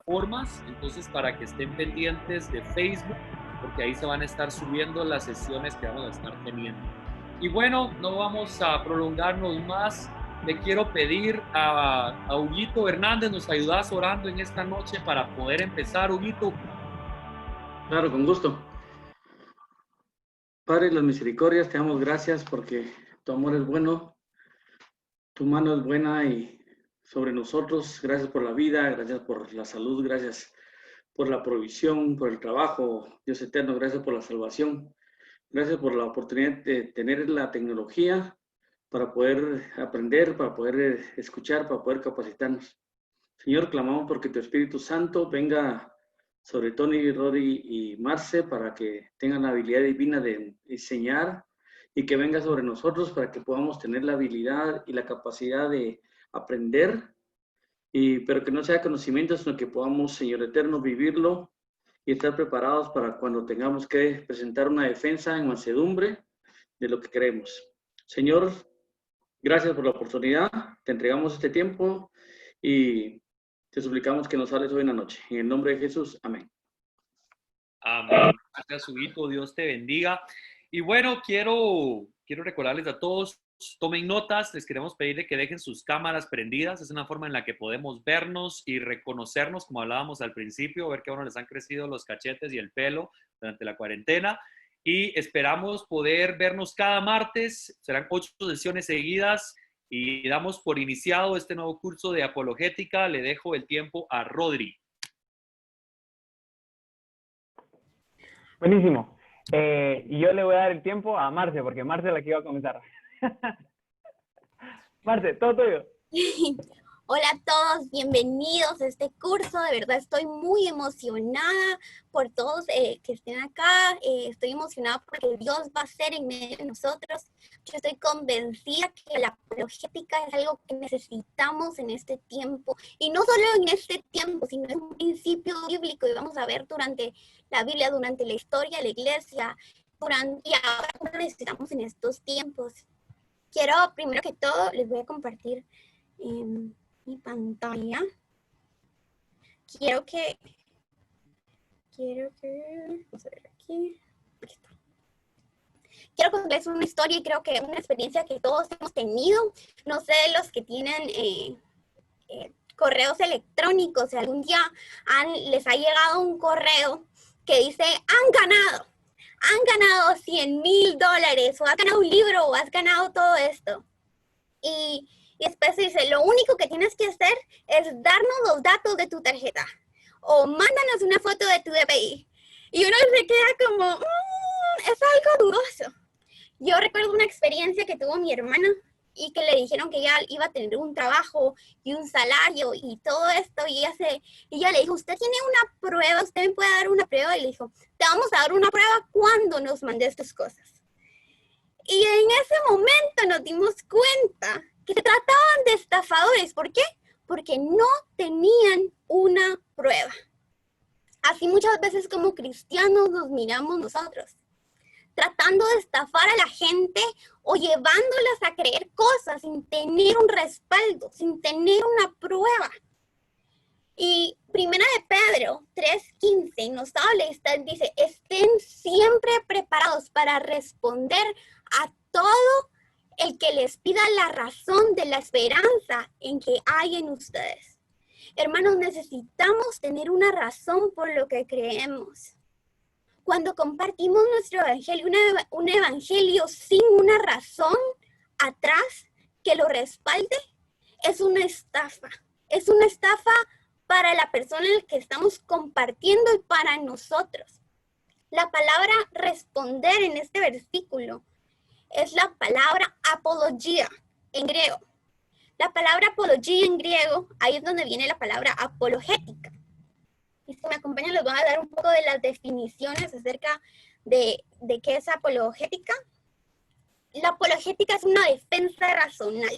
plataformas, entonces para que estén pendientes de Facebook, porque ahí se van a estar subiendo las sesiones que vamos a estar teniendo. Y bueno, no vamos a prolongarnos más. Le quiero pedir a Huguito Hernández, ¿nos ayudas orando en esta noche para poder empezar, Huguito? Claro, con gusto. Padre de las misericordias, te damos gracias porque tu amor es bueno, tu mano es buena y sobre nosotros. Gracias por la vida, gracias por la salud, gracias por la provisión, por el trabajo, Dios eterno, gracias por la salvación. Gracias por la oportunidad de tener la tecnología para poder aprender, para poder escuchar, para poder capacitarnos. Señor, clamamos porque tu Espíritu Santo venga sobre Tony, Rory y Marce para que tengan la habilidad divina de enseñar y que venga sobre nosotros para que podamos tener la habilidad y la capacidad de aprender, pero que no sea conocimiento, sino que podamos, Señor eterno, vivirlo y estar preparados para cuando tengamos que presentar una defensa en mansedumbre de lo que queremos. Señor, gracias por la oportunidad, te entregamos este tiempo y te suplicamos que nos hables hoy en la noche. En el nombre de Jesús, amén. Amén. Gracias, Huguito. Dios te bendiga. Y bueno, quiero recordarles a todos, tomen notas, les queremos pedir de que dejen sus cámaras prendidas. Es una forma en la que podemos vernos y reconocernos, como hablábamos al principio, ver que a uno les han crecido los cachetes y el pelo durante la cuarentena. Y esperamos poder vernos cada martes. Serán 8 sesiones seguidas y damos por iniciado este nuevo curso de apologética. Le dejo el tiempo a Rodri. Buenísimo. Y yo le voy a dar el tiempo a Marce, porque Marce es la que iba a comenzar. Marce, todo tuyo. Hola a todos, bienvenidos a este curso. De verdad estoy muy emocionada por todos que estén acá. Estoy emocionada porque Dios va a ser en medio de nosotros. Yo estoy convencida que la apologética es algo que necesitamos en este tiempo. Y no solo en este tiempo, sino en un principio bíblico. Y vamos a ver durante la Biblia, durante la historia de la iglesia, y ahora cómo lo necesitamos en estos tiempos. Quiero, primero que todo, les voy a compartir mi pantalla. Quiero que vamos a ver aquí. Quiero contarles una historia y creo que una experiencia que todos hemos tenido. No sé, los que tienen correos electrónicos, si algún día les ha llegado un correo que dice, han ganado $100,000 o has ganado un libro o has ganado todo esto. Y después dice, lo único que tienes que hacer es darnos los datos de tu tarjeta o mándanos una foto de tu DPI. Y uno se queda como, es algo dudoso. Yo recuerdo una experiencia que tuvo mi hermana y que le dijeron que ella iba a tener un trabajo y un salario y todo esto. Y ella le dijo, usted tiene una prueba, usted me puede dar una prueba. Y le dijo, te vamos a dar una prueba cuando nos mandes tus cosas. Y en ese momento nos dimos cuenta que se trataban de estafadores. ¿Por qué? Porque no tenían una prueba. Así muchas veces como cristianos nos miramos nosotros, tratando de estafar a la gente o llevándolas a creer cosas sin tener un respaldo, sin tener una prueba. Y Primera de Pedro 3:15 nos habla, dice, estén siempre preparados para responder a todo el que les pida la razón de la esperanza en que hay en ustedes. Hermanos, necesitamos tener una razón por lo que creemos. Cuando compartimos nuestro evangelio, un evangelio sin una razón atrás que lo respalde, es una estafa. Es una estafa para la persona en la que estamos compartiendo y para nosotros. La palabra responder en este versículo es la palabra apología en griego. La palabra apología en griego, ahí es donde viene la palabra apologética. Y si me acompañan, les voy a dar un poco de las definiciones acerca de qué es apologética. La apologética es una defensa racional.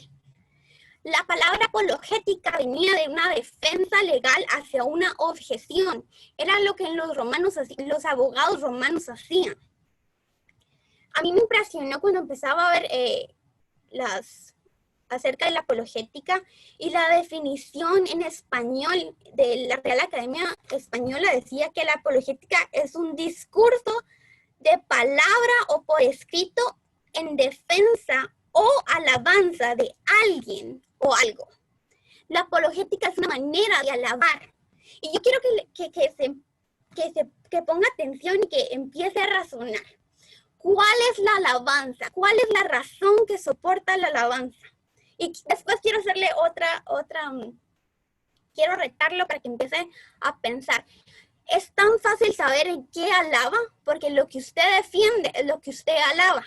La palabra apologética venía de una defensa legal hacia una objeción. Era lo que los abogados romanos hacían. A mí me impresionó cuando empezaba a ver acerca de la apologética y la definición en español de la Real Academia Española decía que la apologética es un discurso de palabra o por escrito en defensa o alabanza de alguien o algo. La apologética es una manera de alabar. Y yo quiero que ponga atención y que empiece a razonar. ¿Cuál es la alabanza? ¿Cuál es la razón que soporta la alabanza? Y después quiero hacerle quiero retarlo para que empiece a pensar. Es tan fácil saber en qué alaba, porque lo que usted defiende es lo que usted alaba.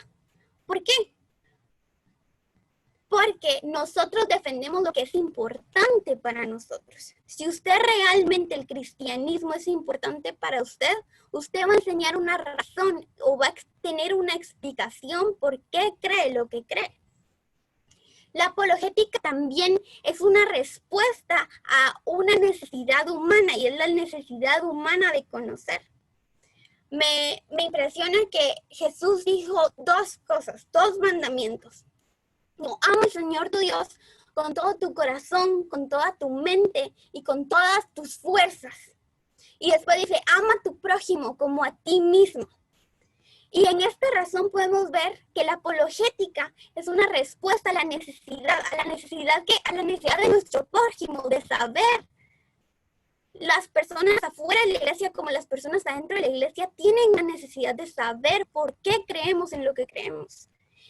¿Por qué? Porque nosotros defendemos lo que es importante para nosotros. Si usted realmente el cristianismo es importante para usted, usted va a enseñar una razón o va a tener una explicación por qué cree lo que cree. La apologética también es una respuesta a una necesidad humana y es la necesidad humana de conocer. Me impresiona que Jesús dijo dos cosas, dos mandamientos. No, ama al Señor tu Dios con todo tu corazón, con toda tu mente y con todas tus fuerzas. Y después dice, ama a tu prójimo como a ti mismo. Y en esta razón podemos ver que la apologética es una respuesta a la necesidad de nuestro prójimo, de saber. Las personas afuera de la iglesia como las personas adentro de la iglesia tienen la necesidad de saber por qué creemos en lo que creemos.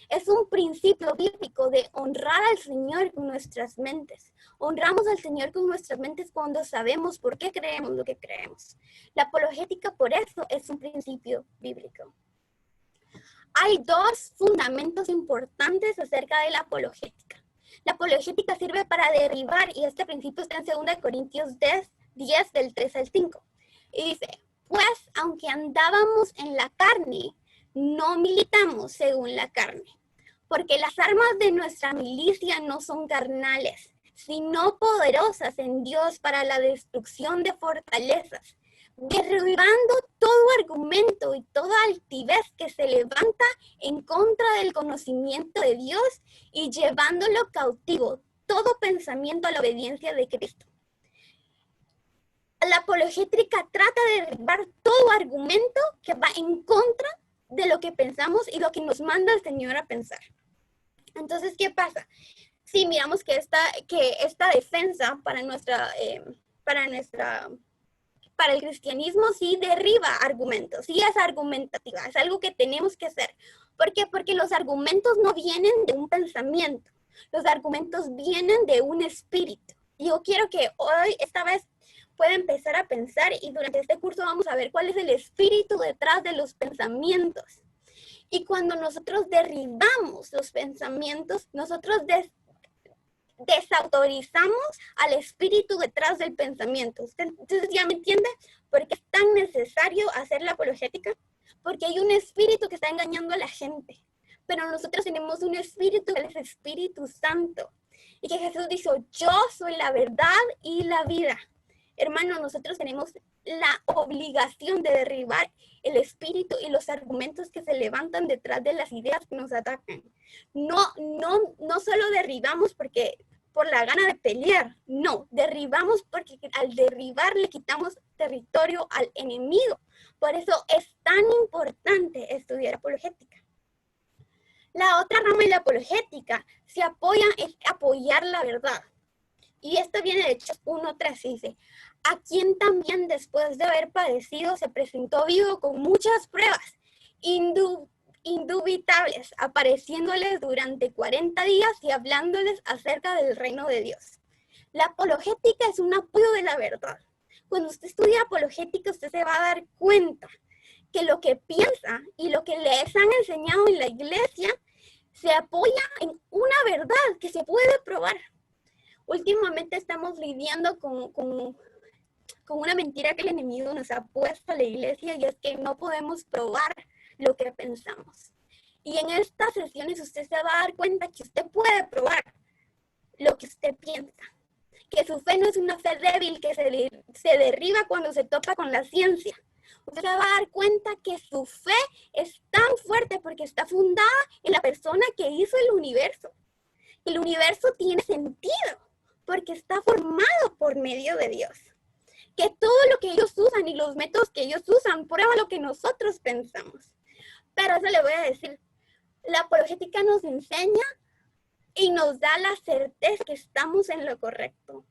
Es un principio bíblico de honrar al Señor con nuestras mentes. Honramos al Señor con nuestras mentes cuando sabemos por qué creemos lo que creemos. La apologética por eso es un principio bíblico. Hay dos fundamentos importantes acerca de la apologética. La apologética sirve para derribar, y este principio está en 2 Corintios 10 del 3 al 5. Y dice, pues aunque andábamos en la carne, no militamos según la carne. Porque las armas de nuestra milicia no son carnales, sino poderosas en Dios para la destrucción de fortalezas, derribando todo argumento y toda altivez que se levanta en contra del conocimiento de Dios y llevándolo cautivo, todo pensamiento a la obediencia de Cristo. La apologética trata de derribar todo argumento que va en contra de lo que pensamos y lo que nos manda el Señor a pensar. Entonces, ¿qué pasa? Sí, miramos que esta defensa para el cristianismo sí derriba argumentos, sí es argumentativa, es algo que tenemos que hacer. ¿Por qué? Porque los argumentos no vienen de un pensamiento, los argumentos vienen de un espíritu. Y yo quiero que hoy, esta vez, pueda empezar a pensar y durante este curso vamos a ver cuál es el espíritu detrás de los pensamientos. Y cuando nosotros derribamos los pensamientos, nosotros desautorizamos al espíritu detrás del pensamiento. Entonces, ¿ya me entiende? ¿Por qué es tan necesario hacer la apologética? Porque hay un espíritu que está engañando a la gente. Pero nosotros tenemos un espíritu, que es el Espíritu Santo. Y que Jesús dijo, yo soy la verdad y la vida. Hermanos, nosotros tenemos la obligación de derribar el espíritu y los argumentos que se levantan detrás de las ideas que nos atacan. No solo derribamos por la gana de pelear, no, derribamos porque al derribar le quitamos territorio al enemigo. Por eso es tan importante estudiar apologética. La otra rama de la apologética es apoyar la verdad. Y esto viene de Hechos 1:3, dice, a quien también después de haber padecido se presentó vivo con muchas pruebas indubitables, apareciéndoles durante 40 días y hablándoles acerca del reino de Dios. La apologética es un apoyo de la verdad. Cuando usted estudia apologética, usted se va a dar cuenta que lo que piensa y lo que les han enseñado en la iglesia se apoya en una verdad que se puede probar. Últimamente estamos lidiando con una mentira que el enemigo nos ha puesto a la iglesia y es que no podemos probar lo que pensamos. Y en estas sesiones usted se va a dar cuenta que usted puede probar lo que usted piensa. Que su fe no es una fe débil que se derriba cuando se topa con la ciencia. Usted se va a dar cuenta que su fe es tan fuerte porque está fundada en la persona que hizo el universo. El universo tiene sentido porque está formado por medio de Dios. Que todo lo que ellos usan y los métodos que ellos usan prueban lo que nosotros pensamos. Pero eso le voy a decir, la apologética nos enseña y nos da la certeza que estamos en lo correcto.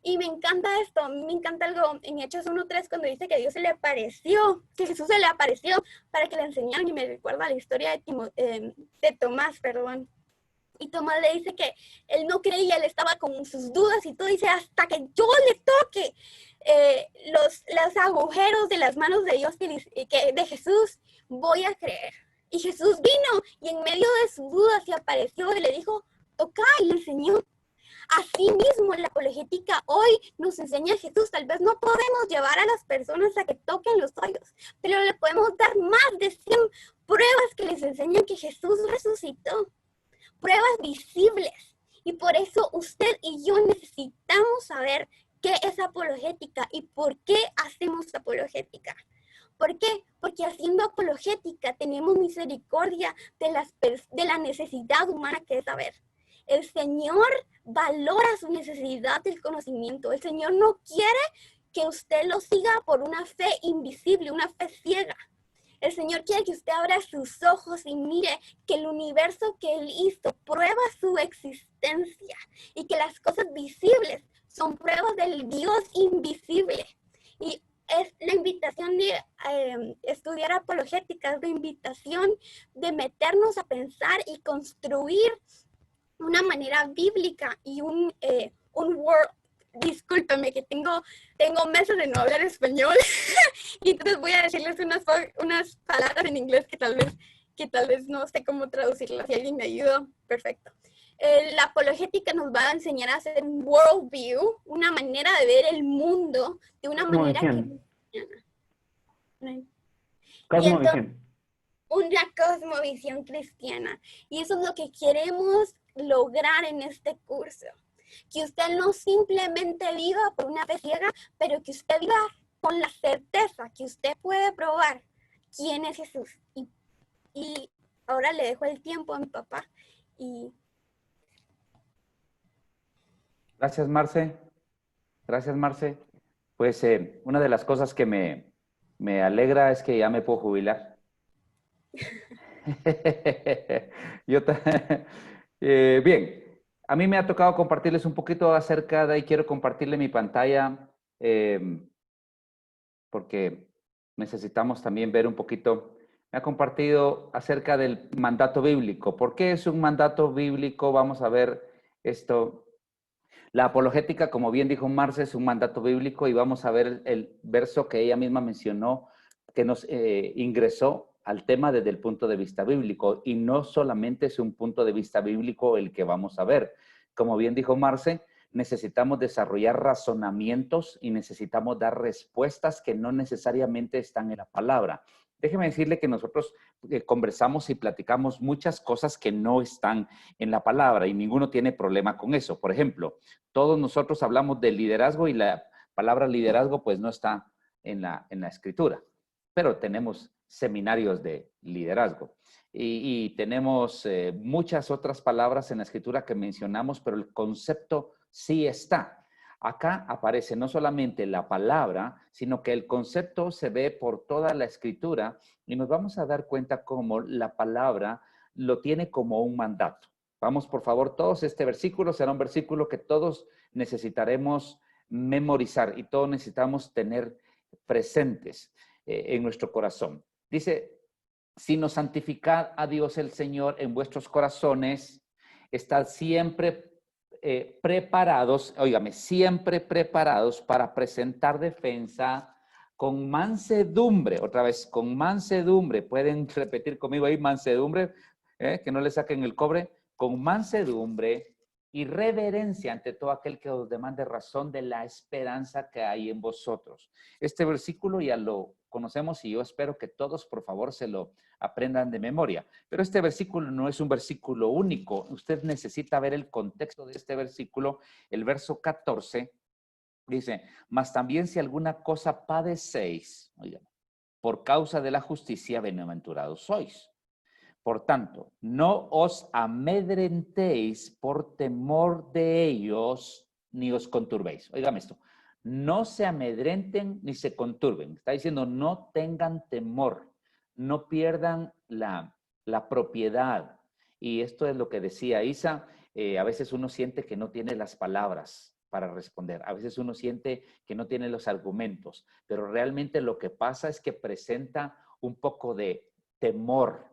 Y me encanta esto, a mí me encanta algo en Hechos 1:3 cuando dice que Dios se le apareció, que Jesús se le apareció para que le enseñaran, y me recuerda la historia de Tomás, perdón. Y Tomás le dice que él no creía, él estaba con sus dudas y todo, dice, hasta que yo le toque los agujeros de las manos de Dios, de Jesús, voy a creer. Y Jesús vino y en medio de sus dudas se apareció y le dijo, toca, y le enseñó. Asimismo, la apologética hoy nos enseña a Jesús. Tal vez no podemos llevar a las personas a que toquen los hoyos, pero le podemos dar más de 100 pruebas que les enseñan que Jesús resucitó. Pruebas visibles. Y por eso usted y yo necesitamos saber qué es apologética y por qué hacemos apologética. ¿Por qué? Porque haciendo apologética tenemos misericordia de la necesidad humana que es saber. El Señor valora su necesidad del conocimiento. El Señor no quiere que usted lo siga por una fe invisible, una fe ciega. El Señor quiere que usted abra sus ojos y mire que el universo que Él hizo prueba su existencia y que las cosas visibles son pruebas del Dios invisible. Y es la invitación de estudiar apologética, es la invitación de meternos a pensar y construir una manera bíblica y un word. Discúlpame que tengo meses de no hablar español y entonces voy a decirles unas palabras en inglés que tal vez no sé cómo traducirlas. Si alguien me ayuda, perfecto. La apologética nos va a enseñar a hacer un worldview, una manera de ver el mundo de una manera Cosmovisión. Una cosmovisión cristiana. Y eso es lo que queremos lograr en este curso. Que usted no simplemente viva por una fe ciega, pero que usted viva con la certeza que usted puede probar quién es Jesús. Y ahora le dejo el tiempo a mi papá. Gracias, Marce. Gracias, Marce. Pues una de las cosas que me alegra es que ya me puedo jubilar. Bien. A mí me ha tocado compartirles un poquito acerca de, y quiero compartirle mi pantalla, porque necesitamos también ver un poquito. Me ha compartido acerca del mandato bíblico. ¿Por qué es un mandato bíblico? Vamos a ver esto. La apologética, como bien dijo Marce, es un mandato bíblico y vamos a ver el verso que ella misma mencionó, que nos ingresó al tema desde el punto de vista bíblico, y no solamente es un punto de vista bíblico el que vamos a ver. Como bien dijo Marce, necesitamos desarrollar razonamientos y necesitamos dar respuestas que no necesariamente están en la palabra. Déjeme decirle que nosotros conversamos y platicamos muchas cosas que no están en la palabra y ninguno tiene problema con eso. Por ejemplo, todos nosotros hablamos de liderazgo y la palabra liderazgo pues no está en la escritura, pero tenemos seminarios de liderazgo y tenemos muchas otras palabras en la escritura que mencionamos, pero el concepto sí está. Acá aparece no solamente la palabra, sino que el concepto se ve por toda la escritura y nos vamos a dar cuenta cómo la palabra lo tiene como un mandato. Vamos, por favor, todos, este versículo será un versículo que todos necesitaremos memorizar y todos necesitamos tener presentes en nuestro corazón. Dice, sino santificad a Dios el Señor en vuestros corazones, estad siempre preparados, óigame, siempre preparados para presentar defensa con mansedumbre. Otra vez, con mansedumbre. Pueden repetir conmigo ahí, mansedumbre, que no le saquen el cobre. Con mansedumbre y reverencia ante todo aquel que os demande razón de la esperanza que hay en vosotros. Este versículo ya lo conocemos y yo espero que todos, por favor, se lo aprendan de memoria. Pero este versículo no es un versículo único. Usted necesita ver el contexto de este versículo. El verso 14 dice, mas también si alguna cosa padecéis, oigan, por causa de la justicia, bienaventurados sois. Por tanto, no os amedrentéis por temor de ellos, ni os conturbéis. Óigame esto. No se amedrenten ni se conturben. Está diciendo, no tengan temor, no pierdan la propiedad. Y esto es lo que decía Isa. A veces uno siente que no tiene las palabras para responder. A veces uno siente que no tiene los argumentos, pero realmente lo que pasa es que presenta un poco de temor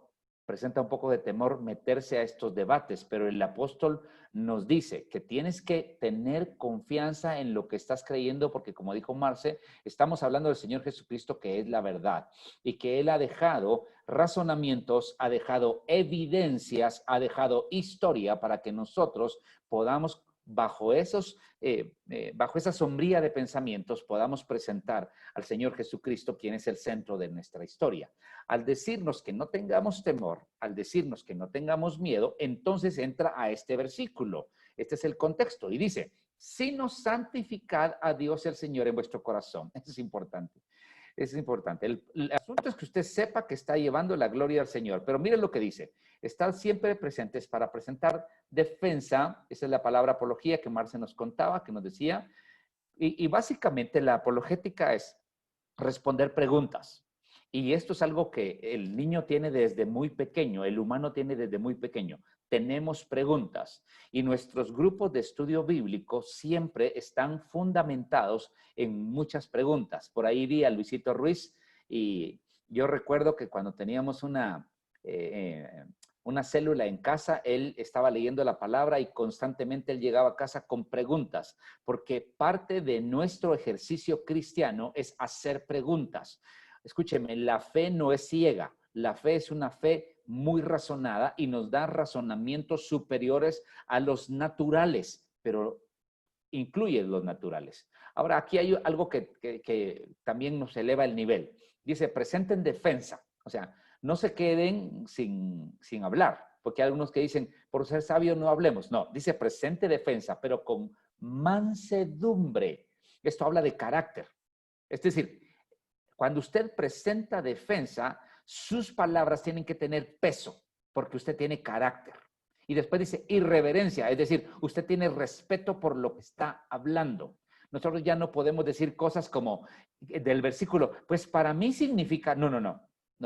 meterse a estos debates, pero el apóstol nos dice que tienes que tener confianza en lo que estás creyendo, porque como dijo Marce, estamos hablando del Señor Jesucristo, que es la verdad, y que Él ha dejado razonamientos, ha dejado evidencias, ha dejado historia para que nosotros podamos bajo esa sombría de pensamientos podamos presentar al Señor Jesucristo, quien es el centro de nuestra historia. Al decirnos que no tengamos temor, al decirnos que no tengamos miedo, entonces entra a este versículo. Este es el contexto y dice, sino santificad a Dios el Señor en vuestro corazón. Eso es importante. Eso es importante. El asunto es que usted sepa que está llevando la gloria al Señor. Pero miren lo que dice. Estar siempre presentes para presentar defensa. Esa es la palabra apología que Marce nos contaba, que nos decía. Y básicamente la apologética es responder preguntas. Y esto es algo que el niño tiene desde muy pequeño, el humano tiene desde muy pequeño. Tenemos preguntas y nuestros grupos de estudio bíblico siempre están fundamentados en muchas preguntas. Por ahí vi a Luisito Ruiz y yo recuerdo que cuando teníamos una célula en casa, él estaba leyendo la palabra y constantemente él llegaba a casa con preguntas, porque parte de nuestro ejercicio cristiano es hacer preguntas. Escúcheme, la fe no es ciega, la fe es una fe muy razonada y nos da razonamientos superiores a los naturales, pero incluye los naturales. Ahora, aquí hay algo que también nos eleva el nivel. Dice, presenten defensa, o sea, no se queden sin hablar, porque hay algunos que dicen, por ser sabio no hablemos. No, dice presente defensa, pero con mansedumbre. Esto habla de carácter. Es decir, cuando usted presenta defensa, sus palabras tienen que tener peso, porque usted tiene carácter. Y después dice irreverencia, es decir, usted tiene respeto por lo que está hablando. Nosotros ya no podemos decir cosas como del versículo, pues para mí significa, no,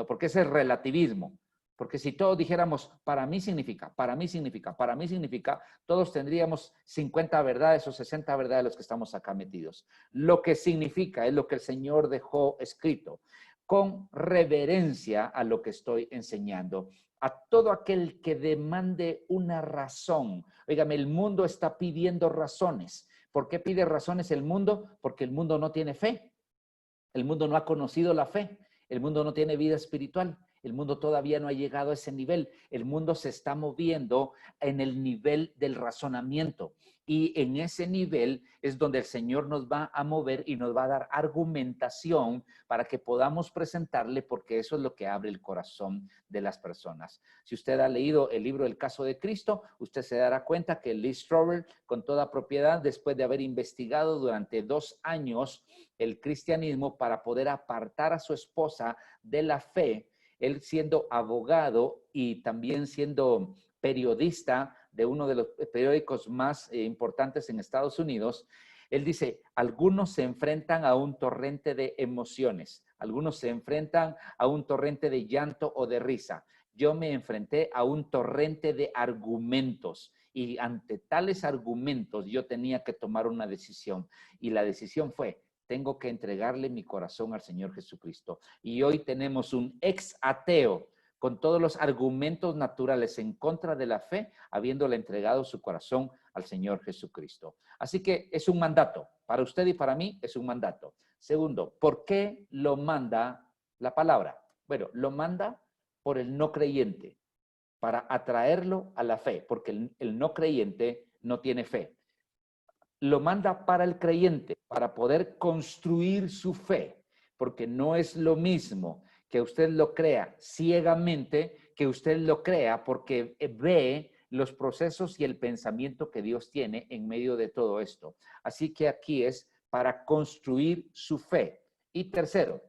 porque ese es relativismo. Porque si todos dijéramos, para mí significa, todos tendríamos 50 verdades o 60 verdades los que estamos acá metidos. Lo que significa es lo que el Señor dejó escrito, con reverencia a lo que estoy enseñando. A todo aquel que demande una razón. Óigame, el mundo está pidiendo razones. ¿Por qué pide razones el mundo? Porque el mundo no tiene fe. El mundo no ha conocido la fe. El mundo no tiene vida espiritual. El mundo todavía no ha llegado a ese nivel. El mundo se está moviendo en el nivel del razonamiento. Y en ese nivel es donde el Señor nos va a mover y nos va a dar argumentación para que podamos presentarle, porque eso es lo que abre el corazón de las personas. Si usted ha leído el libro El Caso de Cristo, usted se dará cuenta que Lee Strobel, con toda propiedad, después de haber investigado durante 2 años el cristianismo para poder apartar a su esposa de la fe, él siendo abogado y también siendo periodista de uno de los periódicos más importantes en Estados Unidos, él dice, algunos se enfrentan a un torrente de emociones, algunos se enfrentan a un torrente de llanto o de risa. Yo me enfrenté a un torrente de argumentos y ante tales argumentos yo tenía que tomar una decisión y la decisión fue, tengo que entregarle mi corazón al Señor Jesucristo. Y hoy tenemos un ex ateo con todos los argumentos naturales en contra de la fe, habiéndole entregado su corazón al Señor Jesucristo. Así que es un mandato. Para usted y para mí es un mandato. Segundo, ¿por qué lo manda la palabra? Bueno, lo manda por el no creyente, para atraerlo a la fe, porque el no creyente no tiene fe. Lo manda para el creyente, para poder construir su fe, porque no es lo mismo que usted lo crea ciegamente, que usted lo crea porque ve los procesos y el pensamiento que Dios tiene en medio de todo esto. Así que aquí es para construir su fe. Y tercero,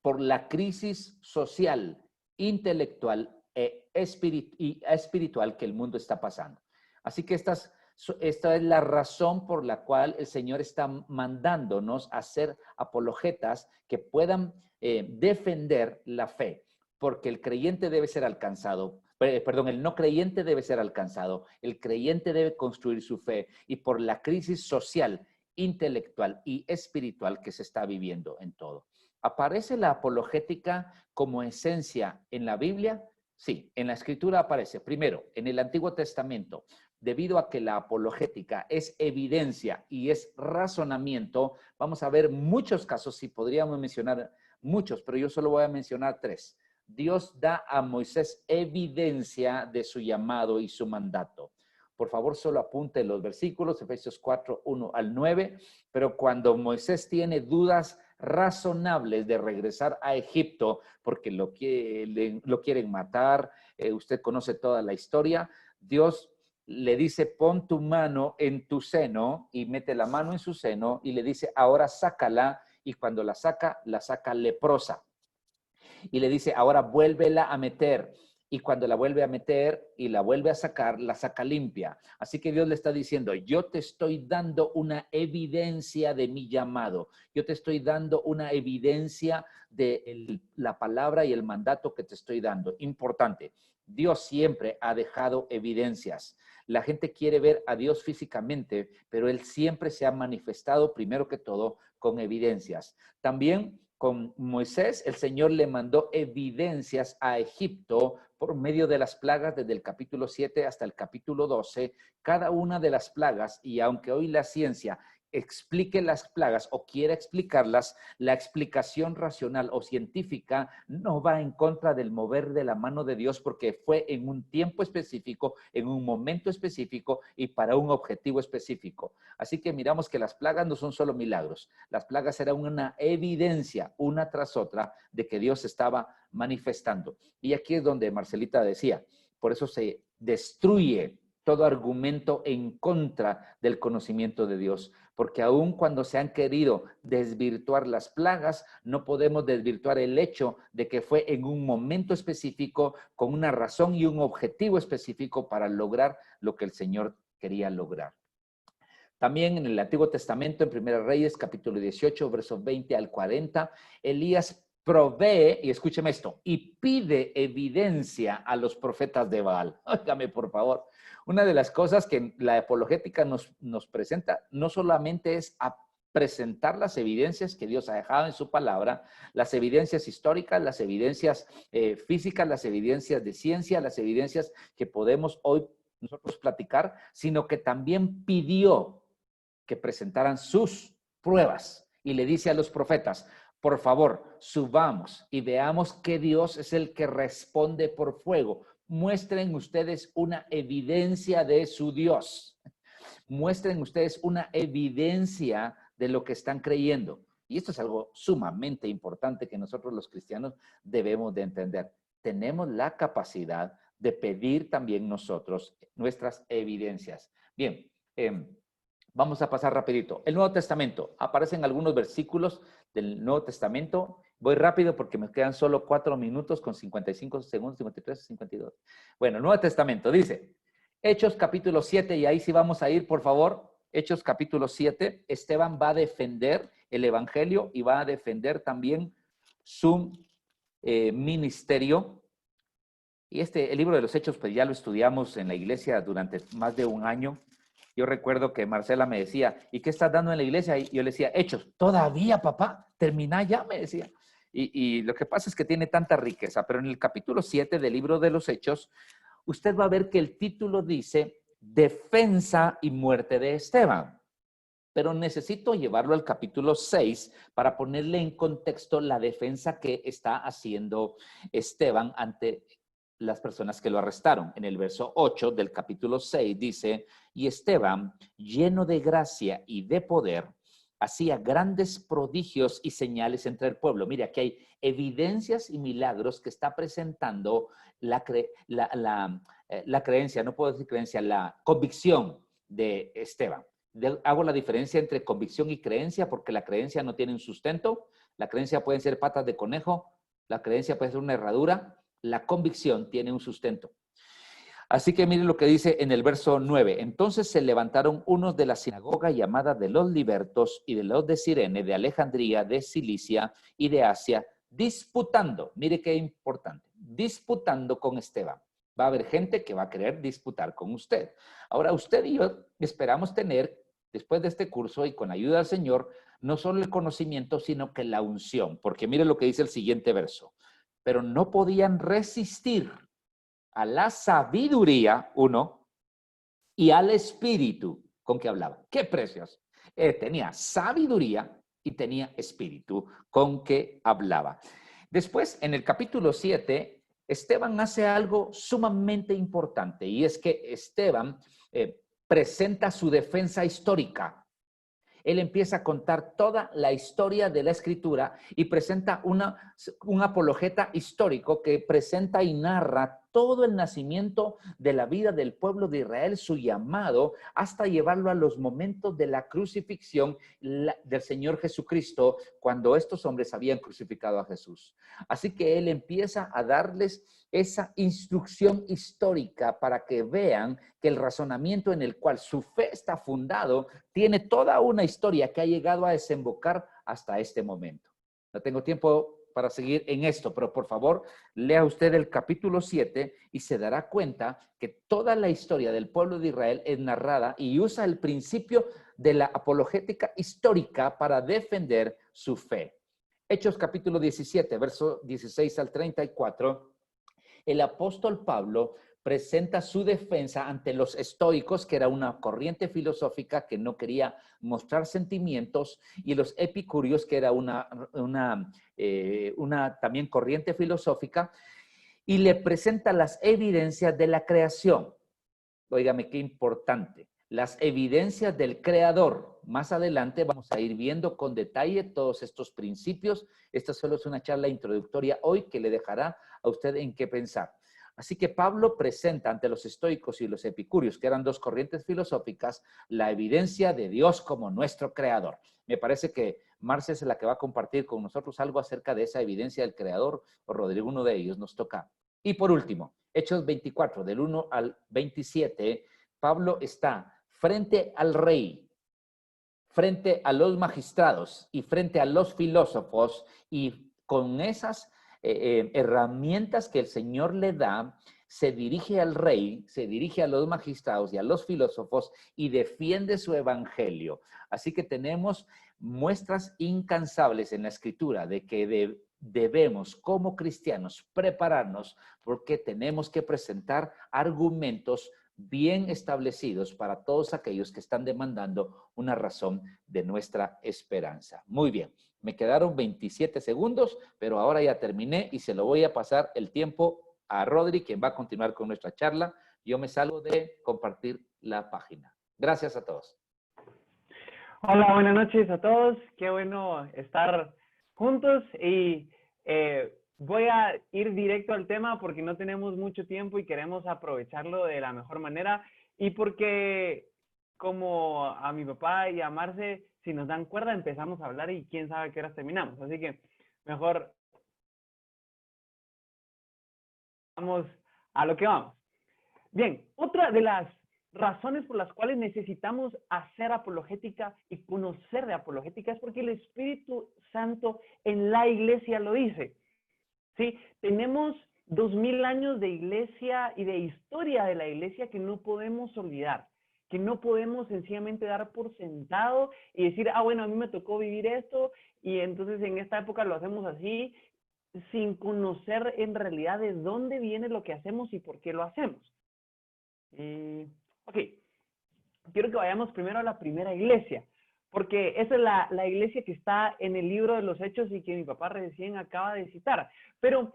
por la crisis social, intelectual y espiritual que el mundo está pasando. Así que esta es la razón por la cual el Señor está mandándonos a ser apologetas que puedan defender la fe, porque el creyente debe ser alcanzado. Perdón, el no creyente debe ser alcanzado. El creyente debe construir su fe, y por la crisis social, intelectual y espiritual que se está viviendo en todo. ¿Aparece la apologética como esencia en la Biblia? Sí, en la Escritura aparece. Primero, en el Antiguo Testamento, debido a que la apologética es evidencia y es razonamiento, vamos a ver muchos casos, y podríamos mencionar muchos, pero yo solo voy a mencionar 3. Dios da a Moisés evidencia de su llamado y su mandato. Por favor, solo apunte los versículos, Efesios 4, 1 al 9, pero cuando Moisés tiene dudas razonables de regresar a Egipto porque lo quieren matar, usted conoce toda la historia, Dios le dice, pon tu mano en tu seno, y mete la mano en su seno y le dice, ahora sácala, y cuando la saca leprosa. Y le dice, ahora vuélvela a meter. Y cuando la vuelve a meter y la vuelve a sacar, la saca limpia. Así que Dios le está diciendo, yo te estoy dando una evidencia de mi llamado. Yo te estoy dando una evidencia de la palabra y el mandato que te estoy dando. Importante, Dios siempre ha dejado evidencias. La gente quiere ver a Dios físicamente, pero Él siempre se ha manifestado, primero que todo, con evidencias. También con Moisés, el Señor le mandó evidencias a Egipto por medio de las plagas desde el capítulo 7 hasta el capítulo 12, cada una de las plagas, y aunque hoy la ciencia explique las plagas o quiera explicarlas, la explicación racional o científica no va en contra del mover de la mano de Dios, porque fue en un tiempo específico, en un momento específico y para un objetivo específico. Así que miramos que las plagas no son solo milagros, las plagas eran una evidencia, una tras otra, de que Dios estaba manifestando. Y aquí es donde Marcelita decía, por eso se destruye todo argumento en contra del conocimiento de Dios, porque aun cuando se han querido desvirtuar las plagas, no podemos desvirtuar el hecho de que fue en un momento específico, con una razón y un objetivo específico para lograr lo que el Señor quería lograr. También en el Antiguo Testamento, en Primera Reyes, capítulo 18, versos 20 al 40, Elías provee, y escúcheme esto, y pide evidencia a los profetas de Baal. Óigame, por favor. Una de las cosas que la apologética nos presenta no solamente es a presentar las evidencias que Dios ha dejado en su palabra, las evidencias históricas, las evidencias físicas, las evidencias de ciencia, las evidencias que podemos hoy nosotros platicar, sino que también pidió que presentaran sus pruebas, y le dice a los profetas, por favor, subamos y veamos que Dios es el que responde por fuego. Muestren ustedes una evidencia de su Dios. Muestren ustedes una evidencia de lo que están creyendo. Y esto es algo sumamente importante que nosotros los cristianos debemos de entender. Tenemos la capacidad de pedir también nosotros nuestras evidencias. Bien, vamos a pasar rapidito. El Nuevo Testamento. Aparecen algunos versículos del Nuevo Testamento. Voy rápido porque me quedan solo 4 minutos con 55 segundos, 53, 52. Bueno, el Nuevo Testamento dice, Hechos capítulo 7, y ahí sí vamos a ir, por favor. Hechos capítulo 7. Esteban va a defender el evangelio y va a defender también su ministerio. Y el libro de los Hechos, pues ya lo estudiamos en la iglesia durante más de un año. Yo recuerdo que Marcela me decía, ¿y qué estás dando en la iglesia? Y yo le decía, Hechos. ¿Todavía, papá? ¿Termina ya? Me decía. Y lo que pasa es que tiene tanta riqueza, pero en el capítulo 7 del libro de los Hechos, usted va a ver que el título dice, defensa y muerte de Esteban. Pero necesito llevarlo al capítulo 6 para ponerle en contexto la defensa que está haciendo Esteban ante las personas que lo arrestaron. En el verso 8 del capítulo 6 dice, y Esteban, lleno de gracia y de poder, hacía grandes prodigios y señales entre el pueblo. Mira, aquí hay evidencias y milagros que está presentando la creencia, no puedo decir creencia, la convicción de Esteban. Hago la diferencia entre convicción y creencia porque la creencia no tiene un sustento. La creencia pueden ser patas de conejo, la creencia puede ser una herradura, La convicción tiene un sustento. Así que miren lo que dice en el verso 9. Entonces se levantaron unos de la sinagoga llamada de los libertos y de los de Cirene, de Alejandría, de Cilicia y de Asia, disputando. Mire qué importante. Disputando con Esteban. Va a haber gente que va a querer disputar con usted. Ahora, usted y yo esperamos tener, después de este curso y con la ayuda del Señor, no solo el conocimiento, sino que la unción. Porque mire lo que dice el siguiente verso. Pero no podían resistir a la sabiduría, uno, y al espíritu con que hablaba. ¡Qué precios! Tenía sabiduría y tenía espíritu con que hablaba. Después, en el capítulo 7, Esteban hace algo sumamente importante, y es que Esteban presenta su defensa histórica. Él empieza a contar toda la historia de la Escritura y presenta un apologeta histórico que presenta y narra todo el nacimiento de la vida del pueblo de Israel, su llamado, hasta llevarlo a los momentos de la crucifixión del Señor Jesucristo, cuando estos hombres habían crucificado a Jesús. Así que él empieza a darles esa instrucción histórica para que vean que el razonamiento en el cual su fe está fundado tiene toda una historia que ha llegado a desembocar hasta este momento. No tengo tiempo para seguir en esto, pero por favor, lea usted el capítulo 7 y se dará cuenta que toda la historia del pueblo de Israel es narrada y usa el principio de la apologética histórica para defender su fe. Hechos capítulo 17, verso 16 al 34. El apóstol Pablo presenta su defensa ante los estoicos, que era una corriente filosófica que no quería mostrar sentimientos, y los epicúreos, que era una también corriente filosófica, y le presenta las evidencias de la creación. Óigame, qué importante. Las evidencias del creador. Más adelante vamos a ir viendo con detalle todos estos principios. Esta solo es una charla introductoria hoy que le dejará a usted en qué pensar. Así que Pablo presenta ante los estoicos y los epicúreos, que eran dos corrientes filosóficas, la evidencia de Dios como nuestro creador. Me parece que Marcia es la que va a compartir con nosotros algo acerca de esa evidencia del creador, o Rodrigo, uno de ellos, nos toca. Y por último, Hechos 24, del 1 al 27, Pablo está frente al rey, frente a los magistrados y frente a los filósofos, y con esas herramientas que el Señor le da, se dirige al rey, se dirige a los magistrados y a los filósofos y defiende su evangelio. Así que tenemos muestras incansables en la Escritura de que debemos como cristianos prepararnos, porque tenemos que presentar argumentos bien establecidos para todos aquellos que están demandando una razón de nuestra esperanza. Muy bien, me quedaron 27 segundos, pero ahora ya terminé y se lo voy a pasar el tiempo a Rodri, quien va a continuar con nuestra charla. Yo me salgo de compartir la página. Gracias a todos. Hola, buenas noches a todos. Qué bueno estar juntos y voy a ir directo al tema porque no tenemos mucho tiempo y queremos aprovecharlo de la mejor manera, y porque como a mi papá y a Marce, si nos dan cuerda empezamos a hablar y quién sabe a qué horas terminamos. Así que mejor vamos a lo que vamos. Bien, otra de las razones por las cuales necesitamos hacer apologética y conocer de apologética es porque el Espíritu Santo en la iglesia lo dice. ¿Sí? Tenemos 2000 años de iglesia y de historia de la iglesia que no podemos olvidar, que no podemos sencillamente dar por sentado y decir, ah, bueno, a mí me tocó vivir esto y entonces en esta época lo hacemos así, sin conocer en realidad de dónde viene lo que hacemos y por qué lo hacemos. Ok, quiero que vayamos primero a la primera iglesia, porque esa es la iglesia que está en el libro de los Hechos y que mi papá recién acaba de citar. Pero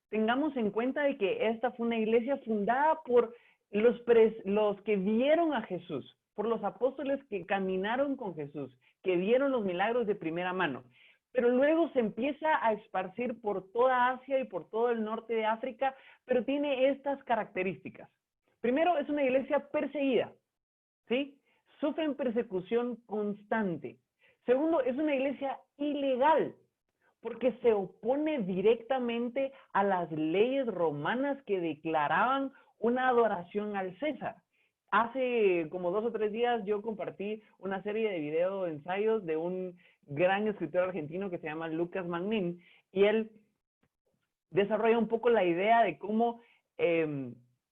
tengamos en cuenta de que esta fue una iglesia fundada por los que vieron a Jesús, por los apóstoles que caminaron con Jesús, que vieron los milagros de primera mano. Pero luego se empieza a esparcir por toda Asia y por todo el norte de África, pero tiene estas características. Primero, es una iglesia perseguida, ¿sí? Sufren persecución constante. Segundo, es una iglesia ilegal, porque se opone directamente a las leyes romanas que declaraban una adoración al César. Hace como 2 o 3 días yo compartí una serie de video ensayos de un gran escritor argentino que se llama Lucas Magnin, y él desarrolla un poco la idea de cómo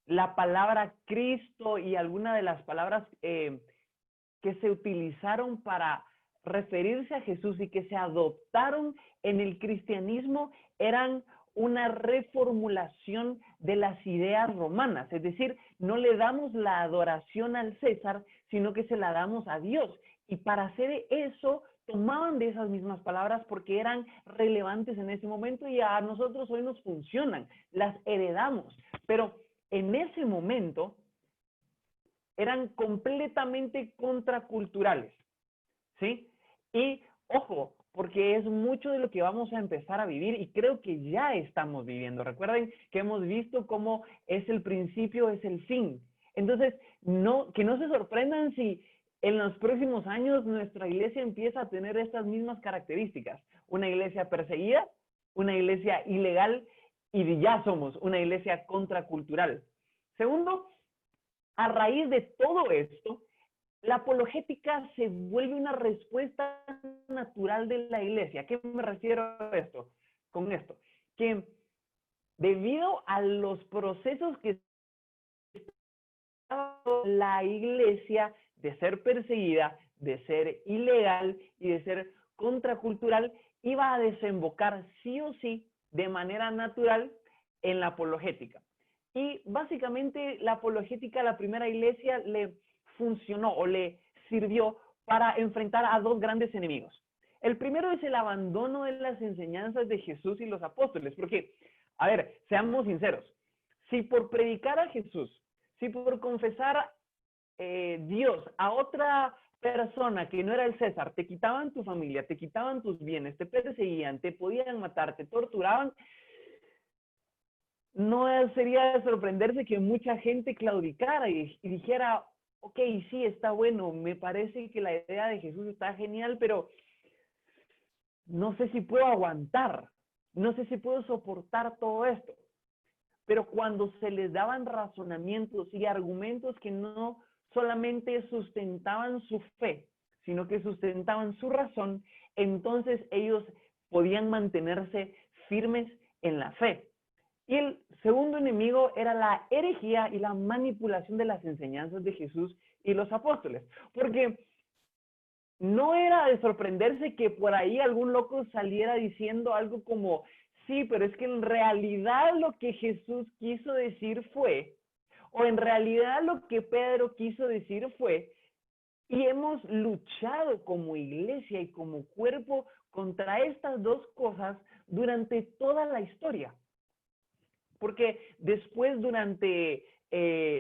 la palabra Cristo y alguna de las palabras que se utilizaron para referirse a Jesús y que se adoptaron en el cristianismo eran una reformulación de las ideas romanas. Es decir, no le damos la adoración al César, sino que se la damos a Dios. Y para hacer eso, tomaban de esas mismas palabras porque eran relevantes en ese momento y a nosotros hoy nos funcionan, las heredamos. Pero en ese momento eran completamente contraculturales, ¿sí? Y ojo, porque es mucho de lo que vamos a empezar a vivir y creo que ya estamos viviendo. Recuerden que hemos visto cómo es el principio, es el fin. Entonces, que no se sorprendan si en los próximos años nuestra iglesia empieza a tener estas mismas características. Una iglesia perseguida, una iglesia ilegal y ya somos una iglesia contracultural. Segundo, a raíz de todo esto, la apologética se vuelve una respuesta natural de la iglesia. ¿A qué me refiero con esto? Que debido a los procesos que estaba la iglesia de ser perseguida, de ser ilegal y de ser contracultural, iba a desembocar sí o sí de manera natural en la apologética. Y básicamente la apologética a la primera iglesia le funcionó o le sirvió para enfrentar a 2 grandes enemigos. El primero es el abandono de las enseñanzas de Jesús y los apóstoles, porque, a ver, seamos sinceros, si por predicar a Jesús, si por confesar Dios a otra persona que no era el César, te quitaban tu familia, te quitaban tus bienes, te perseguían, te podían matar, te torturaban, no sería de sorprenderse que mucha gente claudicara y dijera, ok, sí, está bueno, me parece que la idea de Jesús está genial, pero no sé si puedo aguantar, no sé si puedo soportar todo esto. Pero cuando se les daban razonamientos y argumentos que no solamente sustentaban su fe, sino que sustentaban su razón, entonces ellos podían mantenerse firmes en la fe. Y el segundo enemigo era la herejía y la manipulación de las enseñanzas de Jesús y los apóstoles. Porque no era de sorprenderse que por ahí algún loco saliera diciendo algo como, sí, pero es que en realidad lo que Jesús quiso decir fue, o en realidad lo que Pedro quiso decir fue, y hemos luchado como iglesia y como cuerpo contra estas 2 cosas durante toda la historia. Porque después durante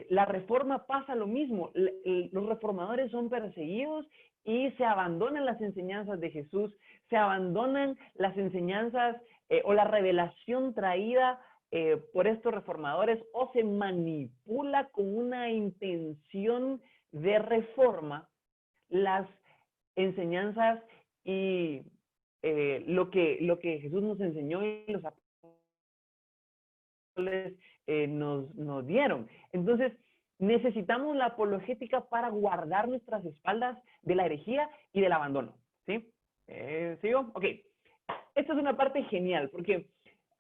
la reforma pasa lo mismo. Los reformadores son perseguidos y se abandonan las enseñanzas de Jesús, se abandonan las enseñanzas o la revelación traída por estos reformadores, o se manipula con una intención de reforma las enseñanzas y lo que Jesús nos enseñó y los apóstoles nos dieron. Entonces, necesitamos la apologética para guardar nuestras espaldas de la herejía y del abandono. ¿Sí? ¿Sigo? Ok. Esta es una parte genial, porque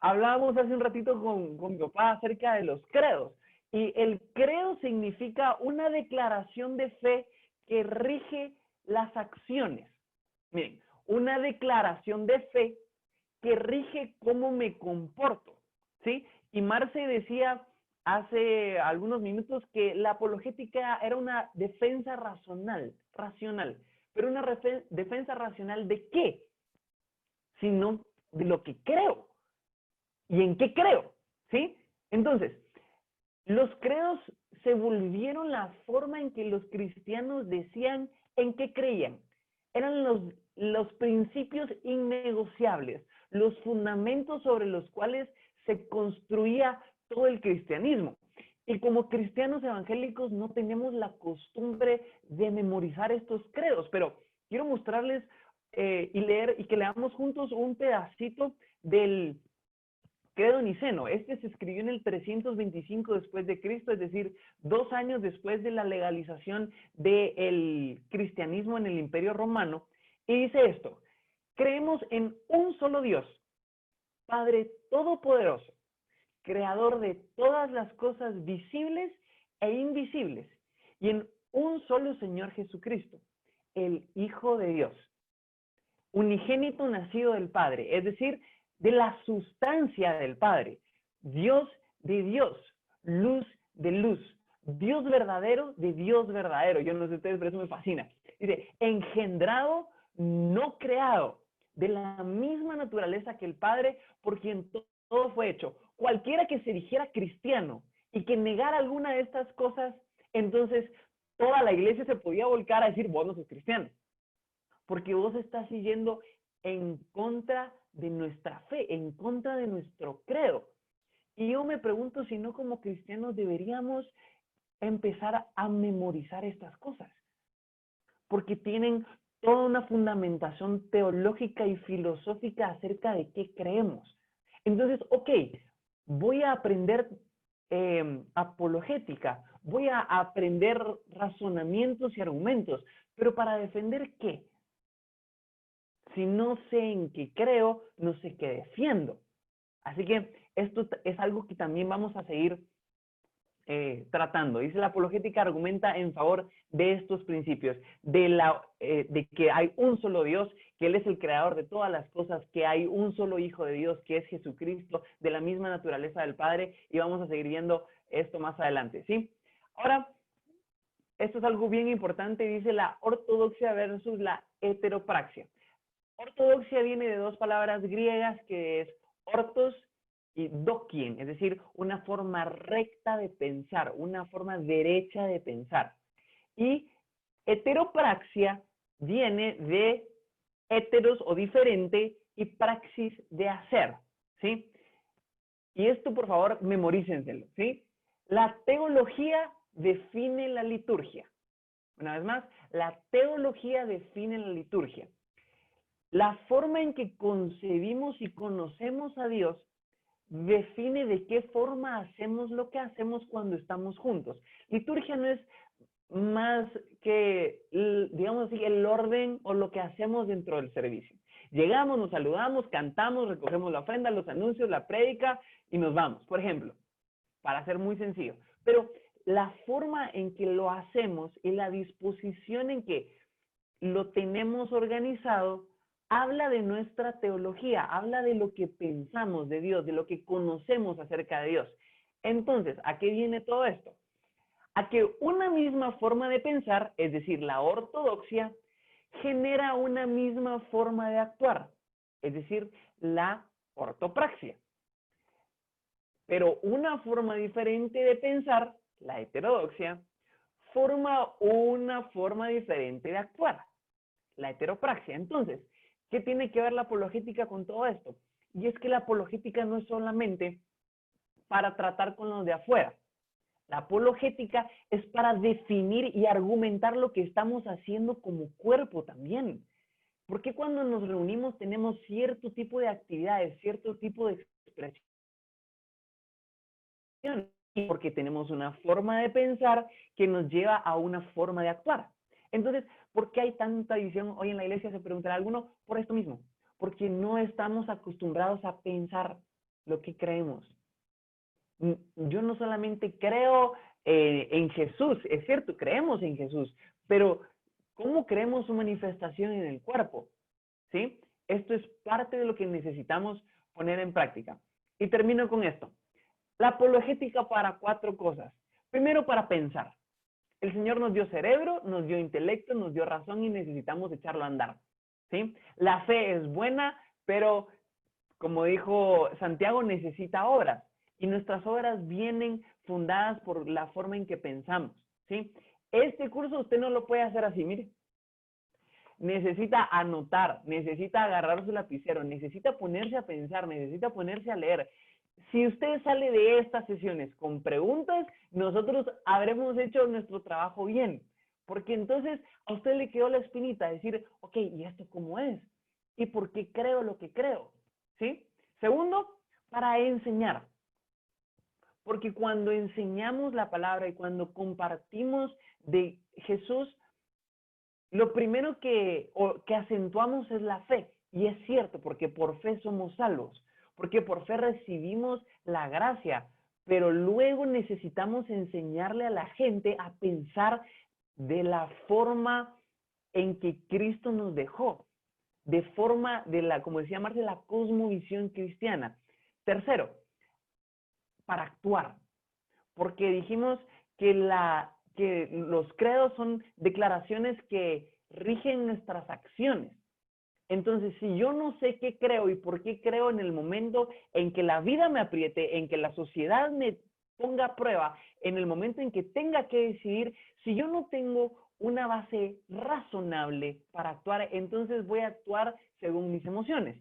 hablábamos hace un ratito con mi papá acerca de los credos. Y el credo significa una declaración de fe que rige las acciones. Miren, una declaración de fe que rige cómo me comporto. ¿Sí? Y Marce decía hace algunos minutos que la apologética era una defensa racional. Pero una defensa racional ¿de qué? Sino de lo que creo. ¿Y en qué creo? ¿Sí? Entonces, los credos se volvieron la forma en que los cristianos decían en qué creían. Eran los principios innegociables, los fundamentos sobre los cuales se construía todo el cristianismo. Y como cristianos evangélicos no tenemos la costumbre de memorizar estos credos, pero quiero mostrarles y que leamos juntos un pedacito del Credo Niceno. Este se escribió en el 325 después de Cristo, es decir, 2 años después de la legalización del cristianismo en el Imperio Romano. Y dice esto: creemos en un solo Dios, Padre Todopoderoso, Creador de todas las cosas visibles e invisibles, y en un solo Señor Jesucristo, el Hijo de Dios, unigénito nacido del Padre, es decir, de la sustancia del Padre, Dios de Dios, luz de luz, Dios verdadero de Dios verdadero. Yo no sé ustedes, pero eso me fascina. Dice, engendrado, no creado, de la misma naturaleza que el Padre, por quien todo fue hecho. Cualquiera que se dijera cristiano y que negara alguna de estas cosas, entonces toda la iglesia se podía volcar a decir, vos no sos cristiano, porque vos estás siguiendo en contra de nuestra fe, en contra de nuestro credo. Y yo me pregunto si no, como cristianos deberíamos empezar a memorizar estas cosas, porque tienen toda una fundamentación teológica y filosófica acerca de qué creemos. Entonces, ok, voy a aprender apologética, voy a aprender razonamientos y argumentos, pero ¿para defender qué? Si no sé en qué creo, no sé qué defiendo. Así que esto es algo que también vamos a seguir tratando. Dice, la apologética argumenta en favor de estos principios, de que hay un solo Dios, que Él es el creador de todas las cosas, que hay un solo Hijo de Dios, que es Jesucristo, de la misma naturaleza del Padre, y vamos a seguir viendo esto más adelante, ¿sí? Ahora, esto es algo bien importante, dice la ortodoxia versus la heteropraxia. Ortodoxia viene de 2 palabras griegas, que es ortos y dokien, es decir, una forma recta de pensar, una forma derecha de pensar. Y heteropraxia viene de heteros o diferente y praxis de hacer, ¿sí? Y esto, por favor, memorícenselo, ¿sí? La teología define la liturgia. Una vez más, la teología define la liturgia. La forma en que concebimos y conocemos a Dios define de qué forma hacemos lo que hacemos cuando estamos juntos. Liturgia no es más que, digamos así, el orden o lo que hacemos dentro del servicio. Llegamos, nos saludamos, cantamos, recogemos la ofrenda, los anuncios, la prédica y nos vamos, por ejemplo, para ser muy sencillo. Pero la forma en que lo hacemos y la disposición en que lo tenemos organizado habla de nuestra teología, habla de lo que pensamos de Dios, de lo que conocemos acerca de Dios. Entonces, ¿a qué viene todo esto? A que una misma forma de pensar, es decir, la ortodoxia, genera una misma forma de actuar, es decir, la ortopraxia. Pero una forma diferente de pensar, la heterodoxia, forma una forma diferente de actuar, la heteropraxia. Entonces, ¿qué tiene que ver la apologética con todo esto? Y es que la apologética no es solamente para tratar con los de afuera. La apologética es para definir y argumentar lo que estamos haciendo como cuerpo también. Porque cuando nos reunimos tenemos cierto tipo de actividades, cierto tipo de expresión. Porque tenemos una forma de pensar que nos lleva a una forma de actuar. Entonces, ¿por qué hay tanta división hoy en la iglesia? Se preguntará alguno, por esto mismo. Porque no estamos acostumbrados a pensar lo que creemos. Yo no solamente creo en Jesús, es cierto, creemos en Jesús, pero ¿cómo creemos su manifestación en el cuerpo? ¿Sí? Esto es parte de lo que necesitamos poner en práctica. Y termino con esto. La apologética para 4 cosas. Primero, para pensar. El Señor nos dio cerebro, nos dio intelecto, nos dio razón y necesitamos echarlo a andar, ¿sí? La fe es buena, pero como dijo Santiago, necesita obras. Y nuestras obras vienen fundadas por la forma en que pensamos, ¿sí? Este curso usted no lo puede hacer así, mire. Necesita anotar, necesita agarrar su lapicero, necesita ponerse a pensar, necesita ponerse a leer. Si usted sale de estas sesiones con preguntas, nosotros habremos hecho nuestro trabajo bien. Porque entonces a usted le quedó la espinita de decir, ok, ¿y esto cómo es? ¿Y por qué creo lo que creo? ¿Sí? Segundo, para enseñar. Porque cuando enseñamos la palabra y cuando compartimos de Jesús, lo primero que acentuamos es la fe. Y es cierto, porque por fe somos salvos. Porque por fe recibimos la gracia. Pero luego necesitamos enseñarle a la gente a pensar de la forma en que Cristo nos dejó. De forma como decía Marce, la cosmovisión cristiana. Tercero, para actuar. Porque dijimos que los credos son declaraciones que rigen nuestras acciones. Entonces, si yo no sé qué creo y por qué creo en el momento en que la vida me apriete, en que la sociedad me ponga a prueba, en el momento en que tenga que decidir, si yo no tengo una base razonable para actuar, entonces voy a actuar según mis emociones.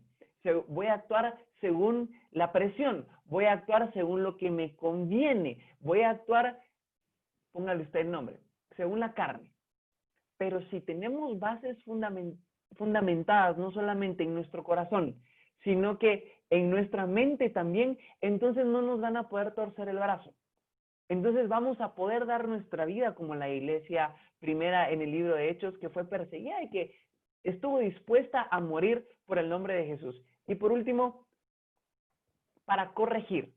Voy a actuar según la presión, voy a actuar según lo que me conviene, voy a actuar, póngale usted el nombre, según la carne. Pero si tenemos bases fundamentadas no solamente en nuestro corazón, sino que en nuestra mente también, entonces no nos van a poder torcer el brazo. Entonces vamos a poder dar nuestra vida como la iglesia primera en el libro de Hechos, que fue perseguida y que estuvo dispuesta a morir por el nombre de Jesús. Y por último, para corregir.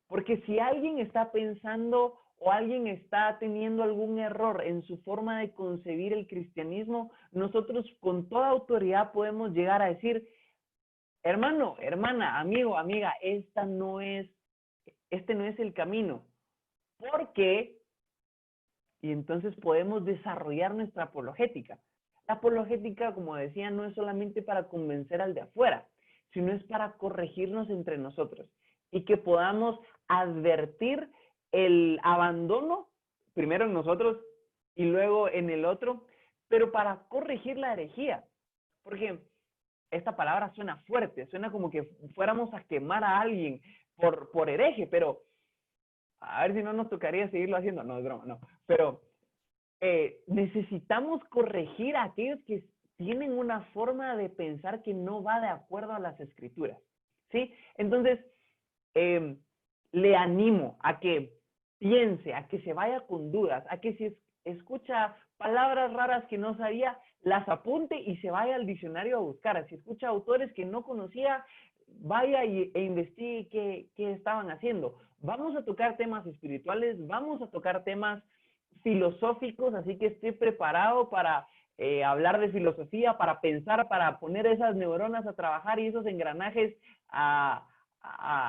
Porque si alguien está pensando o alguien está teniendo algún error en su forma de concebir el cristianismo, nosotros con toda autoridad podemos llegar a decir, hermano, hermana, amigo, amiga, este no es el camino. Porque, y entonces podemos desarrollar nuestra apologética. La apologética, como decía, no es solamente para convencer al de afuera, sino es para corregirnos entre nosotros y que podamos advertir el abandono, primero en nosotros y luego en el otro, pero para corregir la herejía. Porque esta palabra suena fuerte, suena como que fuéramos a quemar a alguien por hereje, pero a ver si no nos tocaría seguirlo haciendo. No, es broma, no. Pero necesitamos corregir a aquellos que tienen una forma de pensar que no va de acuerdo a las escrituras, ¿sí? Entonces, le animo a que piense, a que se vaya con dudas, a que si escucha palabras raras que no sabía, las apunte y se vaya al diccionario a buscar. Si escucha autores que no conocía, vaya e investigue qué estaban haciendo. Vamos a tocar temas espirituales, vamos a tocar temas filosóficos, así que estoy preparado para hablar de filosofía, para pensar, para poner esas neuronas a trabajar y esos engranajes a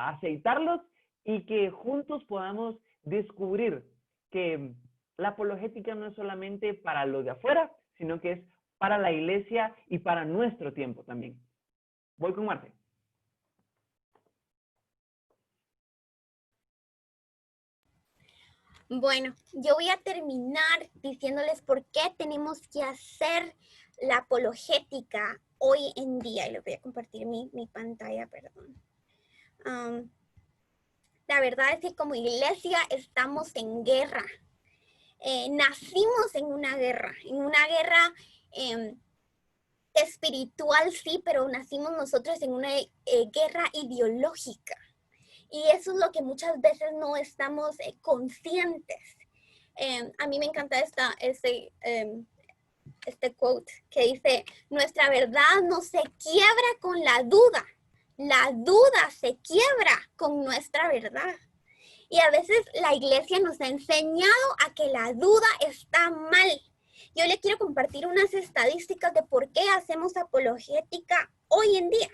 aceitarlos y que juntos podamos descubrir que la apologética no es solamente para los de afuera, sino que es para la iglesia y para nuestro tiempo también. Voy con Marce. Bueno, yo voy a terminar diciéndoles por qué tenemos que hacer la apologética hoy en día. Y les voy a compartir mi pantalla, perdón. La verdad es que como iglesia estamos en guerra. Nacimos en una guerra espiritual, sí, pero nacimos nosotros en una guerra ideológica. Y eso es lo que muchas veces no estamos conscientes. A mí me encanta este quote que dice, nuestra verdad no se quiebra con la duda se quiebra con nuestra verdad. Y a veces la iglesia nos ha enseñado a que la duda está mal. Yo le quiero compartir unas estadísticas de por qué hacemos apologética hoy en día.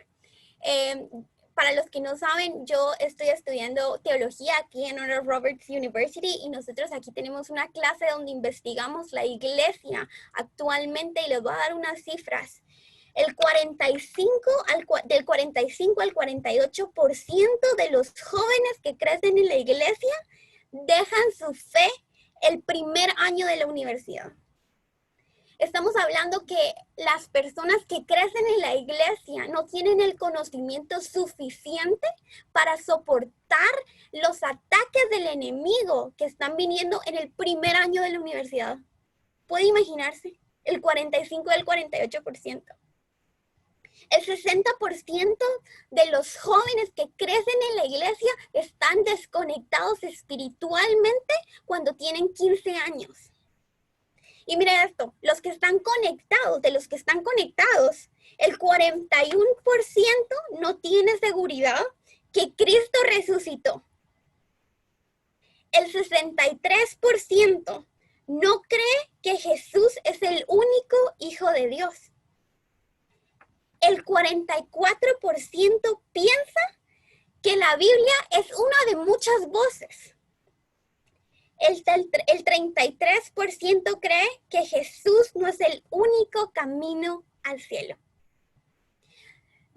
Para los que no saben, yo estoy estudiando teología aquí en Oral Roberts University y nosotros aquí tenemos una clase donde investigamos la iglesia actualmente y les voy a dar unas cifras. Del 45 al 48% de los jóvenes que crecen en la iglesia dejan su fe el primer año de la universidad. Estamos hablando que las personas que crecen en la iglesia no tienen el conocimiento suficiente para soportar los ataques del enemigo que están viniendo en el primer año de la universidad. ¿Puede imaginarse? El 45 y el 48%. El 60% de los jóvenes que crecen en la iglesia están desconectados espiritualmente cuando tienen 15 años. Y mira esto, los que están conectados, de los que están conectados, el 41% no tiene seguridad que Cristo resucitó. El 63% no cree que Jesús es el único Hijo de Dios. El 44% piensa que la Biblia es una de muchas voces. El 33% cree que Jesús no es el único camino al cielo.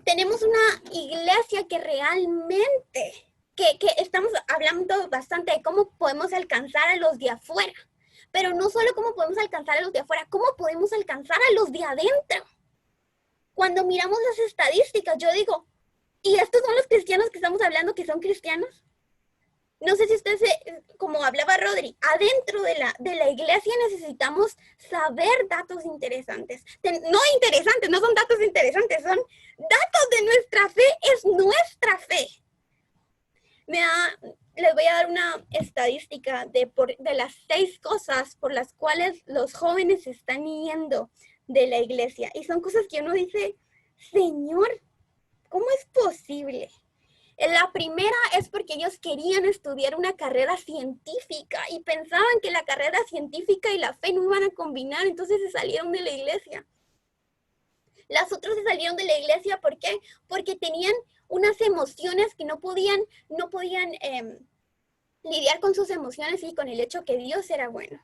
Tenemos una iglesia que realmente, que estamos hablando bastante de cómo podemos alcanzar a los de afuera, pero no solo cómo podemos alcanzar a los de afuera, cómo podemos alcanzar a los de adentro. Cuando miramos las estadísticas, yo digo, ¿y estos son los cristianos que estamos hablando que son cristianos? No sé si usted, como hablaba Rodri, adentro de la iglesia necesitamos saber datos interesantes. No interesantes, no son datos interesantes, son datos de nuestra fe, es nuestra fe. Les voy a dar una estadística de las 6 cosas por las cuales los jóvenes se están yendo de la iglesia. Y son cosas que uno dice, Señor, ¿cómo es posible? La primera es porque ellos querían estudiar una carrera científica y pensaban que la carrera científica y la fe no iban a combinar, entonces se salieron de la iglesia. Las otras se salieron de la iglesia, ¿por qué? Porque tenían unas emociones que no podían lidiar con sus emociones y con el hecho que Dios era bueno.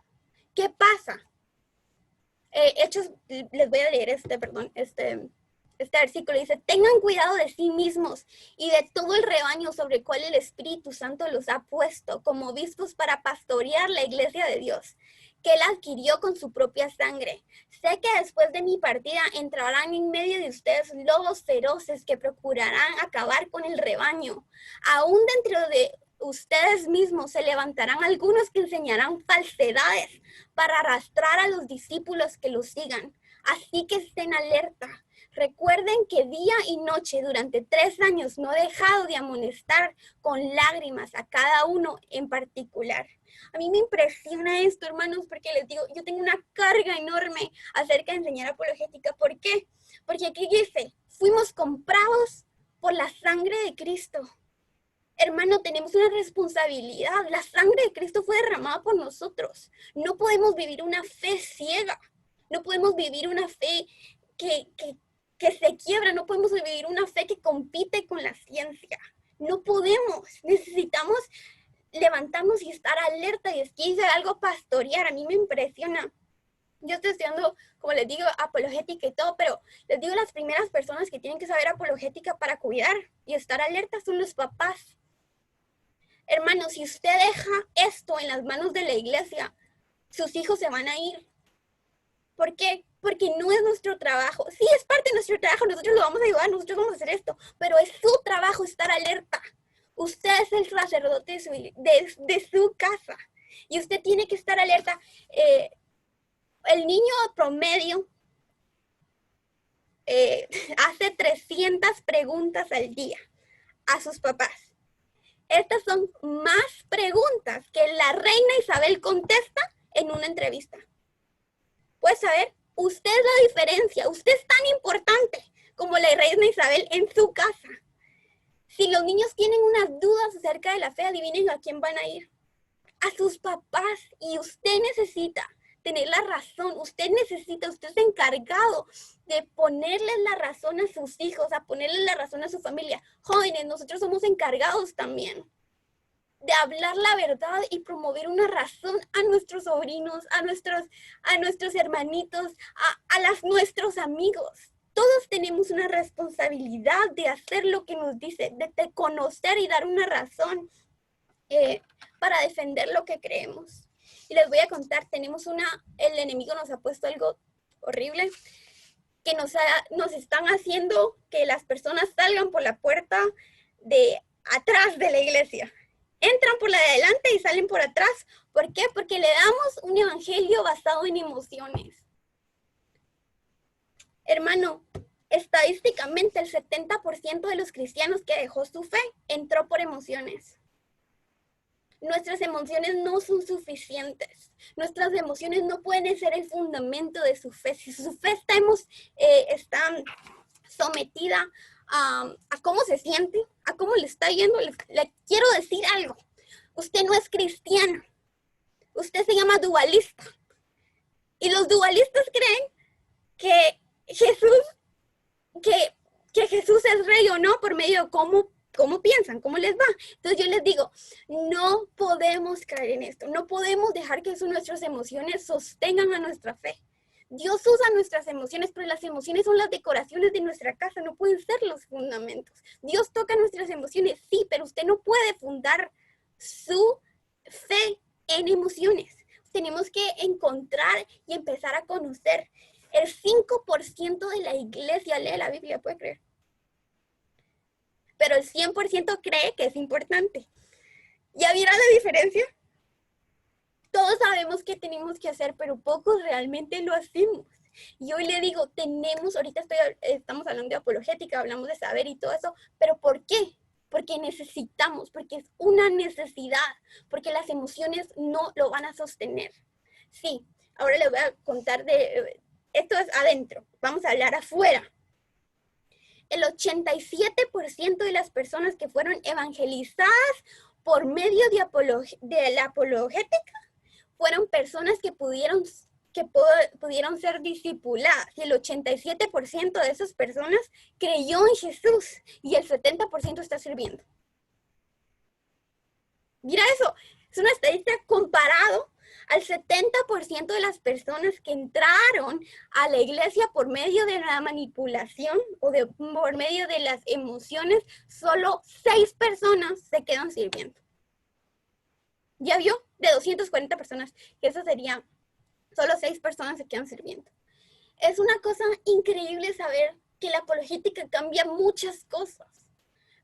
¿Qué pasa? Hechos, les voy a leer este versículo, dice, tengan cuidado de sí mismos y de todo el rebaño sobre el cual el Espíritu Santo los ha puesto como obispos para pastorear la iglesia de Dios, que él adquirió con su propia sangre. Sé que después de mi partida entrarán en medio de ustedes lobos feroces que procurarán acabar con el rebaño. Aún dentro de ustedes mismos se levantarán algunos que enseñarán falsedades para arrastrar a los discípulos que los sigan. Así que estén alerta. Recuerden que día y noche durante 3 años no he dejado de amonestar con lágrimas a cada uno en particular. A mí me impresiona esto, hermanos, porque les digo, yo tengo una carga enorme acerca de enseñar apologética. ¿Por qué? Porque aquí dice, fuimos comprados por la sangre de Cristo. Hermano, tenemos una responsabilidad. La sangre de Cristo fue derramada por nosotros. No podemos vivir una fe ciega. No podemos vivir una fe que se quiebra. No podemos vivir una fe que compite con la ciencia. No podemos. Necesitamos levantarnos y estar alerta. Y es que hice algo pastorear. A mí me impresiona. Yo estoy estudiando, como les digo, apologética y todo, pero les digo, las primeras personas que tienen que saber apologética para cuidar y estar alertas son los papás. Hermano, si usted deja esto en las manos de la iglesia, sus hijos se van a ir. ¿Por qué? Porque no es nuestro trabajo. Sí, es parte de nuestro trabajo, nosotros lo vamos a ayudar, nosotros vamos a hacer esto, pero es su trabajo estar alerta. Usted es el sacerdote de su casa y usted tiene que estar alerta. El niño promedio hace 300 preguntas al día a sus papás. Estas son más preguntas que la reina Isabel contesta en una entrevista. ¿Puedes saber? Usted es la diferencia. Usted es tan importante como la reina Isabel en su casa. Si los niños tienen unas dudas acerca de la fe, adivinen a quién van a ir. A sus papás. Y usted necesita tener la razón. Usted es encargado de ponerles la razón a sus hijos, a ponerles la razón a su familia. Jóvenes, nosotros somos encargados también de hablar la verdad y promover una razón a nuestros sobrinos, a nuestros hermanitos, a nuestros amigos. Todos tenemos una responsabilidad de hacer lo que nos dice, de conocer y dar una razón para defender lo que creemos. Y les voy a contar, el enemigo nos ha puesto algo horrible, que nos están haciendo que las personas salgan por la puerta de atrás de la iglesia. entran por la de adelante y salen por atrás. ¿Por qué? Porque le damos un evangelio basado en emociones. Hermano, estadísticamente el 70% de los cristianos que dejó su fe entró por emociones. Nuestras emociones no son suficientes. Nuestras emociones no pueden ser el fundamento de su fe. Si su fe está sometida a cómo se siente, a cómo le está yendo, le quiero decir algo. Usted no es cristiano. Usted se llama dualista. Y los dualistas creen que Jesús es rey o no por medio de cómo piensan, cómo les va. Entonces yo les digo, no podemos caer en esto. No podemos dejar que nuestras emociones sostengan a nuestra fe. Dios usa nuestras emociones, pero las emociones son las decoraciones de nuestra casa, no pueden ser los fundamentos. Dios toca nuestras emociones, sí, pero usted no puede fundar su fe en emociones. Tenemos que encontrar y empezar a conocer. El 5% de la iglesia lee la Biblia, ¿puede creer? Pero el 100% cree que es importante. ¿Ya vieron la diferencia? Todos sabemos qué tenemos que hacer, pero pocos realmente lo hacemos. Y hoy le digo, ahorita estamos hablando de apologética, hablamos de saber y todo eso, pero ¿por qué? Porque necesitamos, porque es una necesidad, porque las emociones no lo van a sostener. Sí, ahora les voy a contar esto es adentro, vamos a hablar afuera. El 87% de las personas que fueron evangelizadas por medio de la apologética fueron personas que pudieron ser discipuladas. Y el 87% de esas personas creyó en Jesús y el 70% está sirviendo. Mira eso, es una estadística comparado al 70% de las personas que entraron a la iglesia por medio de la manipulación o por medio de las emociones, solo 6 personas se quedan sirviendo. ¿Ya vio? De 240 personas, que eso sería, solo 6 personas se quedan sirviendo. Es una cosa increíble saber que la apologética cambia muchas cosas.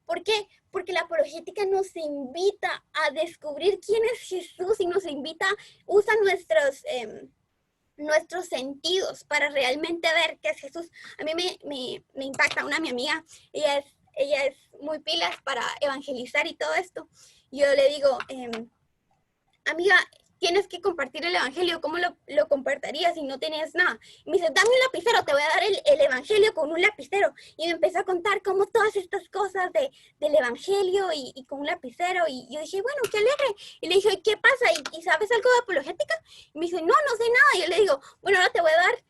¿Por qué? Porque la apologética nos invita a descubrir quién es Jesús y usa nuestros sentidos para realmente ver qué es Jesús. A mí me impacta mi amiga, ella es muy pilas para evangelizar y todo esto. Yo le digo, amiga, tienes que compartir el evangelio. ¿Cómo lo compartirías si no tenías nada? Y me dice, dame un lapicero, te voy a dar el evangelio con un lapicero. Y me empezó a contar cómo todas estas cosas del evangelio y con un lapicero. Y yo dije, bueno, qué alegre. Y le dije, ¿qué pasa? ¿Y sabes algo de apologética? Y me dice, no sé nada. Y yo le digo, bueno, ahora te voy a dar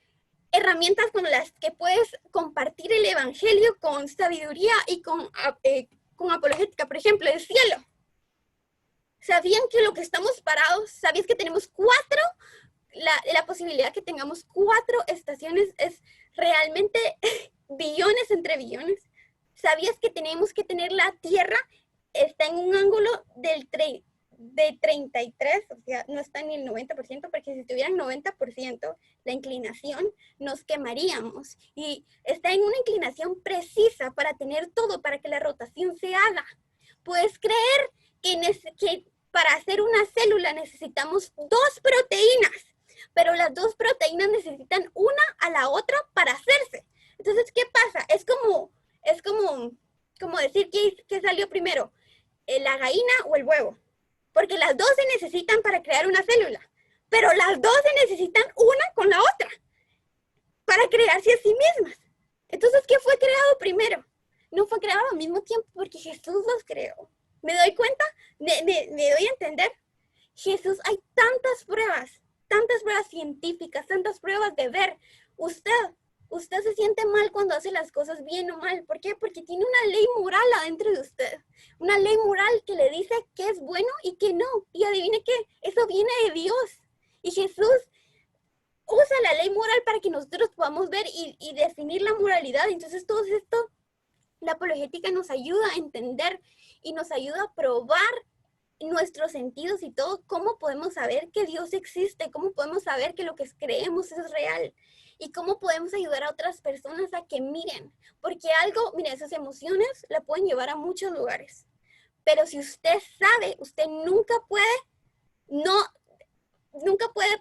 herramientas con las que puedes compartir el evangelio con sabiduría y con apologética. Por ejemplo, el cielo. ¿Sabían que lo que estamos parados, sabías que tenemos 4, la posibilidad que tengamos 4 estaciones es realmente billones entre billones? ¿Sabías que tenemos que tener la Tierra, está en un ángulo de 33, o sea, no está ni el 90%, porque si tuviera el 90% la inclinación, nos quemaríamos. Y está en una inclinación precisa para tener todo, para que la rotación se haga. ¿Puedes creer que para hacer una célula necesitamos 2 proteínas, pero las 2 proteínas necesitan una a la otra para hacerse? Entonces, ¿qué pasa? Es como decir ¿qué salió primero? ¿La gallina o el huevo? Porque las 2 se necesitan para crear una célula, pero las 2 se necesitan una con la otra para crearse a sí mismas. Entonces, ¿qué fue creado primero? No fue creado al mismo tiempo porque Jesús los creó. ¿Me doy cuenta? ¿Me doy a entender? Jesús, hay tantas pruebas científicas, tantas pruebas de ver. Usted se siente mal cuando hace las cosas bien o mal. ¿Por qué? Porque tiene una ley moral adentro de usted. Una ley moral que le dice qué es bueno y qué no. Y adivine qué, eso viene de Dios. Y Jesús usa la ley moral para que nosotros podamos ver y definir la moralidad. Entonces todo esto, la apologética nos ayuda a entender y nos ayuda a probar nuestros sentidos y todo, cómo podemos saber que Dios existe, cómo podemos saber que lo que creemos es real y cómo podemos ayudar a otras personas a que miren, porque miren, esas emociones la pueden llevar a muchos lugares, Pero si usted sabe, usted nunca puede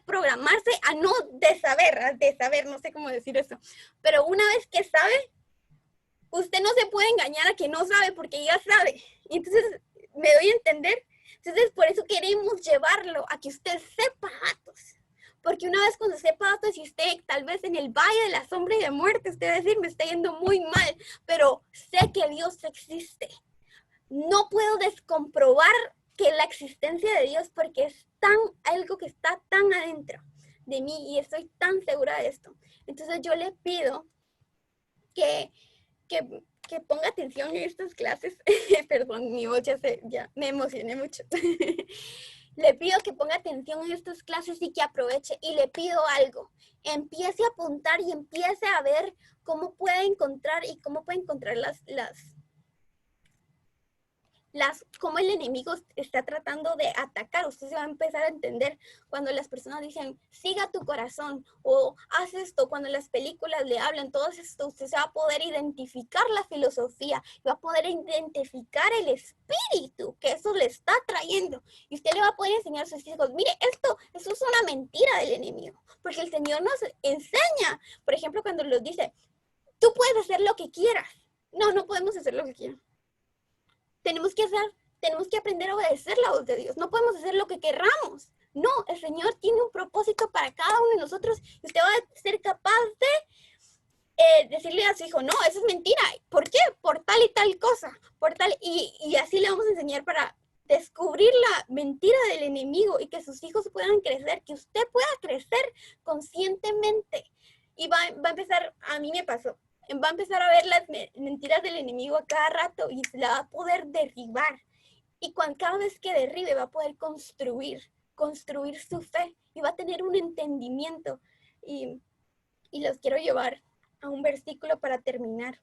programarse a no de saber, no sé cómo decir eso. Pero una vez que sabe, usted no se puede engañar a que no sabe porque ya sabe. Entonces, me doy a entender. Entonces, por eso queremos llevarlo a que usted sepa datos. Porque una vez cuando sepa datos y usted tal vez en el valle de la sombra y de muerte, usted va a decir, me está yendo muy mal, pero sé que Dios existe. No puedo descomprobar que la existencia de Dios porque es algo que está tan adentro de mí y estoy tan segura de esto. Entonces yo le pido que ponga atención en estas clases. Perdón, mi voz ya me emocioné mucho. Le pido que ponga atención en estas clases y que aproveche. Y le pido algo. Empiece a apuntar y empiece a ver cómo puede encontrar cómo el enemigo está tratando de atacar. Usted se va a empezar a entender cuando las personas dicen, siga tu corazón, o haz esto, cuando las películas le hablan, todo esto, usted se va a poder identificar la filosofía, va a poder identificar el espíritu que eso le está trayendo, y usted le va a poder enseñar a sus hijos, mire, eso es una mentira del enemigo, porque el Señor nos enseña, por ejemplo, cuando nos dice, tú puedes hacer lo que quieras. No podemos hacer lo que quieras. Tenemos que aprender a obedecer la voz de Dios. No podemos hacer lo que querramos. No, el Señor tiene un propósito para cada uno de nosotros y usted va a ser capaz de decirle a su hijo, no, eso es mentira. ¿Por qué? Por tal y tal cosa. Y así le vamos a enseñar para descubrir la mentira del enemigo y que sus hijos puedan crecer, que usted pueda crecer conscientemente. Y va a empezar, a mí me pasó, va a empezar a ver las mentiras del enemigo a cada rato y se la va a poder derribar. Y cada vez que derribe va a poder construir su fe y va a tener un entendimiento. Y los quiero llevar a un versículo para terminar.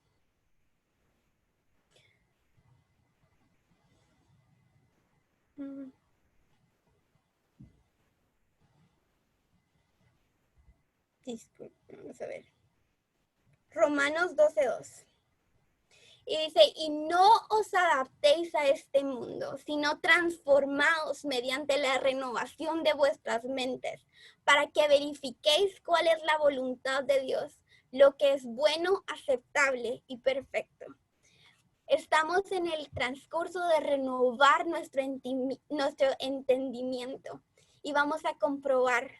Disculpe, vamos a ver. Romanos 12:2. Y dice, y no os adaptéis a este mundo, sino transformaos mediante la renovación de vuestras mentes, para que verifiquéis cuál es la voluntad de Dios, lo que es bueno, aceptable y perfecto. Estamos en el transcurso de renovar nuestro entendimiento y vamos a comprobar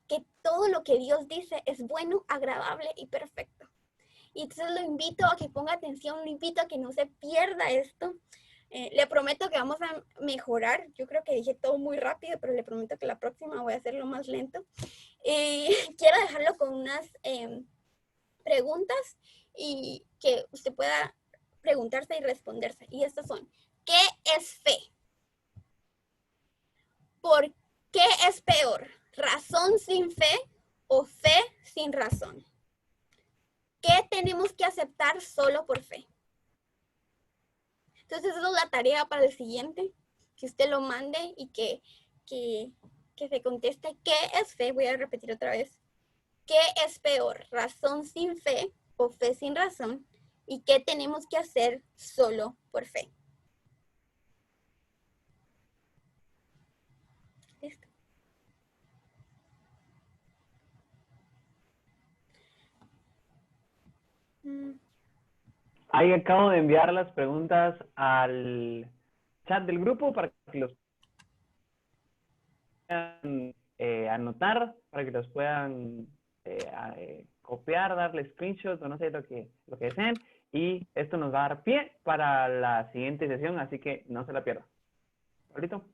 que todo lo que Dios dice es bueno, agradable y perfecto. Y entonces lo invito a que ponga atención, lo invito a que no se pierda esto. Le prometo que vamos a mejorar. Yo creo que dije todo muy rápido, pero le prometo que la próxima voy a hacerlo más lento. Quiero dejarlo con unas preguntas y que usted pueda preguntarse y responderse. Y estas son, ¿qué es fe? ¿Por qué es peor? ¿Razón sin fe o fe sin razón? ¿Qué tenemos que aceptar solo por fe? Entonces, esa es la tarea para el siguiente, que usted lo mande y que se conteste qué es fe. Voy a repetir otra vez. ¿Qué es peor? ¿Razón sin fe o fe sin razón? ¿Y qué tenemos que hacer solo por fe? Listo. Ahí acabo de enviar las preguntas al chat del grupo para que los puedan anotar, para que los puedan copiar, darle screenshot o no sé lo que deseen. Y esto nos va a dar pie para la siguiente sesión, así que no se la pierda. Pablito.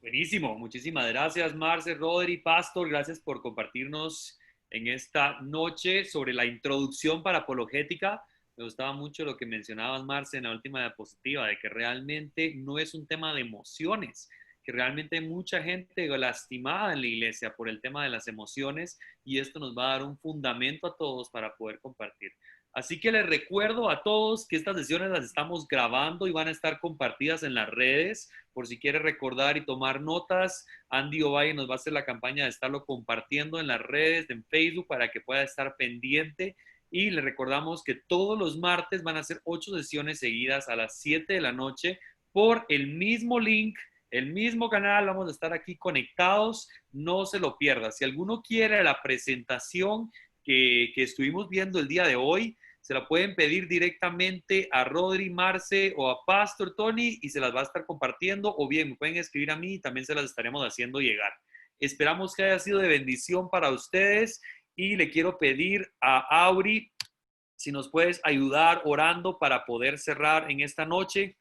Buenísimo, muchísimas gracias Marce, Rodri, Pastor, gracias por compartirnos en esta noche sobre la introducción para apologética. Me gustaba mucho lo que mencionabas, Marce, en la última diapositiva, de que realmente no es un tema de emociones, que realmente hay mucha gente lastimada en la iglesia por el tema de las emociones y esto nos va a dar un fundamento a todos para poder compartir. Así que les recuerdo a todos que estas sesiones las estamos grabando y van a estar compartidas en las redes. Por si quiere recordar y tomar notas, Andy Ovalle nos va a hacer la campaña de estarlo compartiendo en las redes, en Facebook, para que pueda estar pendiente Y les recordamos que todos los martes van a ser 8 sesiones seguidas a las 7 de la noche por el mismo link, el mismo canal. Vamos a estar aquí conectados, no se lo pierda. Si alguno quiere la presentación que estuvimos viendo el día de hoy, se la pueden pedir directamente a Rodri, Marce o a Pastor Tony y se las va a estar compartiendo, o bien me pueden escribir a mí y también se las estaremos haciendo llegar. Esperamos que haya sido de bendición para ustedes y le quiero pedir a Auri si nos puedes ayudar orando para poder cerrar en esta noche.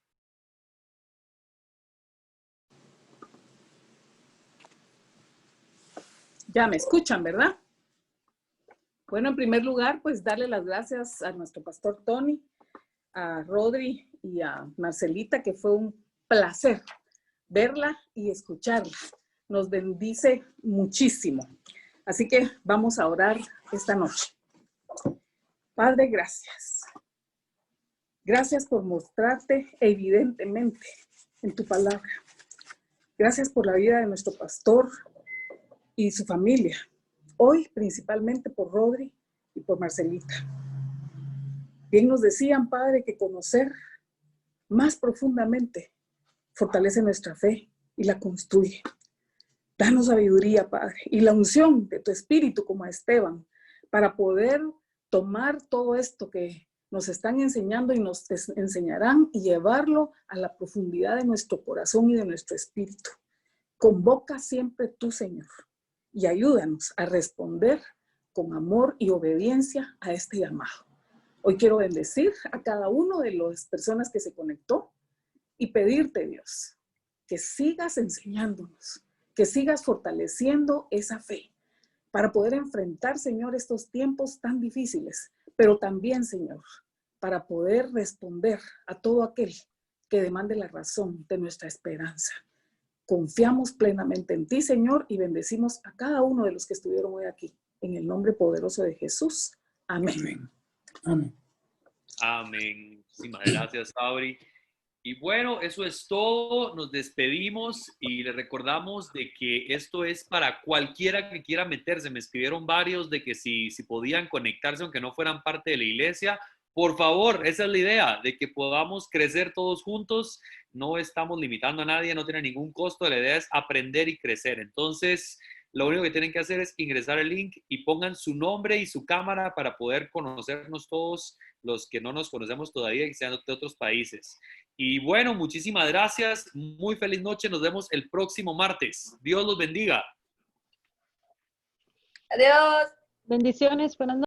Ya me escuchan, ¿verdad? Bueno, en primer lugar, pues darle las gracias a nuestro pastor Tony, a Rodri y a Marcelita, que fue un placer verla y escucharla. Nos bendice muchísimo. Así que vamos a orar esta noche. Padre, gracias. Gracias por mostrarte evidentemente en tu palabra. Gracias por la vida de nuestro pastor y su familia. Hoy principalmente por Rodri y por Marcelita. Bien nos decían, Padre, que conocer más profundamente fortalece nuestra fe y la construye. Danos sabiduría, Padre, y la unción de tu Espíritu como a Esteban, para poder tomar todo esto que nos están enseñando y nos enseñarán y llevarlo a la profundidad de nuestro corazón y de nuestro espíritu. Convoca siempre tú, Señor, y ayúdanos a responder con amor y obediencia a este llamado. Hoy quiero bendecir a cada uno de las personas que se conectó y pedirte, Dios, que sigas enseñándonos, que sigas fortaleciendo esa fe para poder enfrentar, Señor, estos tiempos tan difíciles, pero también, Señor, para poder responder a todo aquel que demande la razón de nuestra esperanza. Confiamos plenamente en ti, Señor, y bendecimos a cada uno de los que estuvieron hoy aquí. En el nombre poderoso de Jesús. Amén. Amén. Amén. Muchísimas gracias, Auri. Y bueno, eso es todo. Nos despedimos y les recordamos de que esto es para cualquiera que quiera meterse. Me escribieron varios de que si podían conectarse aunque no fueran parte de la iglesia. Por favor, esa es la idea, de que podamos crecer todos juntos. No estamos limitando a nadie, no tiene ningún costo. La idea es aprender y crecer. Entonces, lo único que tienen que hacer es ingresar el link y pongan su nombre y su cámara para poder conocernos todos los que no nos conocemos todavía y que sean de otros países. Y bueno, muchísimas gracias. Muy feliz noche. Nos vemos el próximo martes. Dios los bendiga. Adiós. Bendiciones, buenas noches.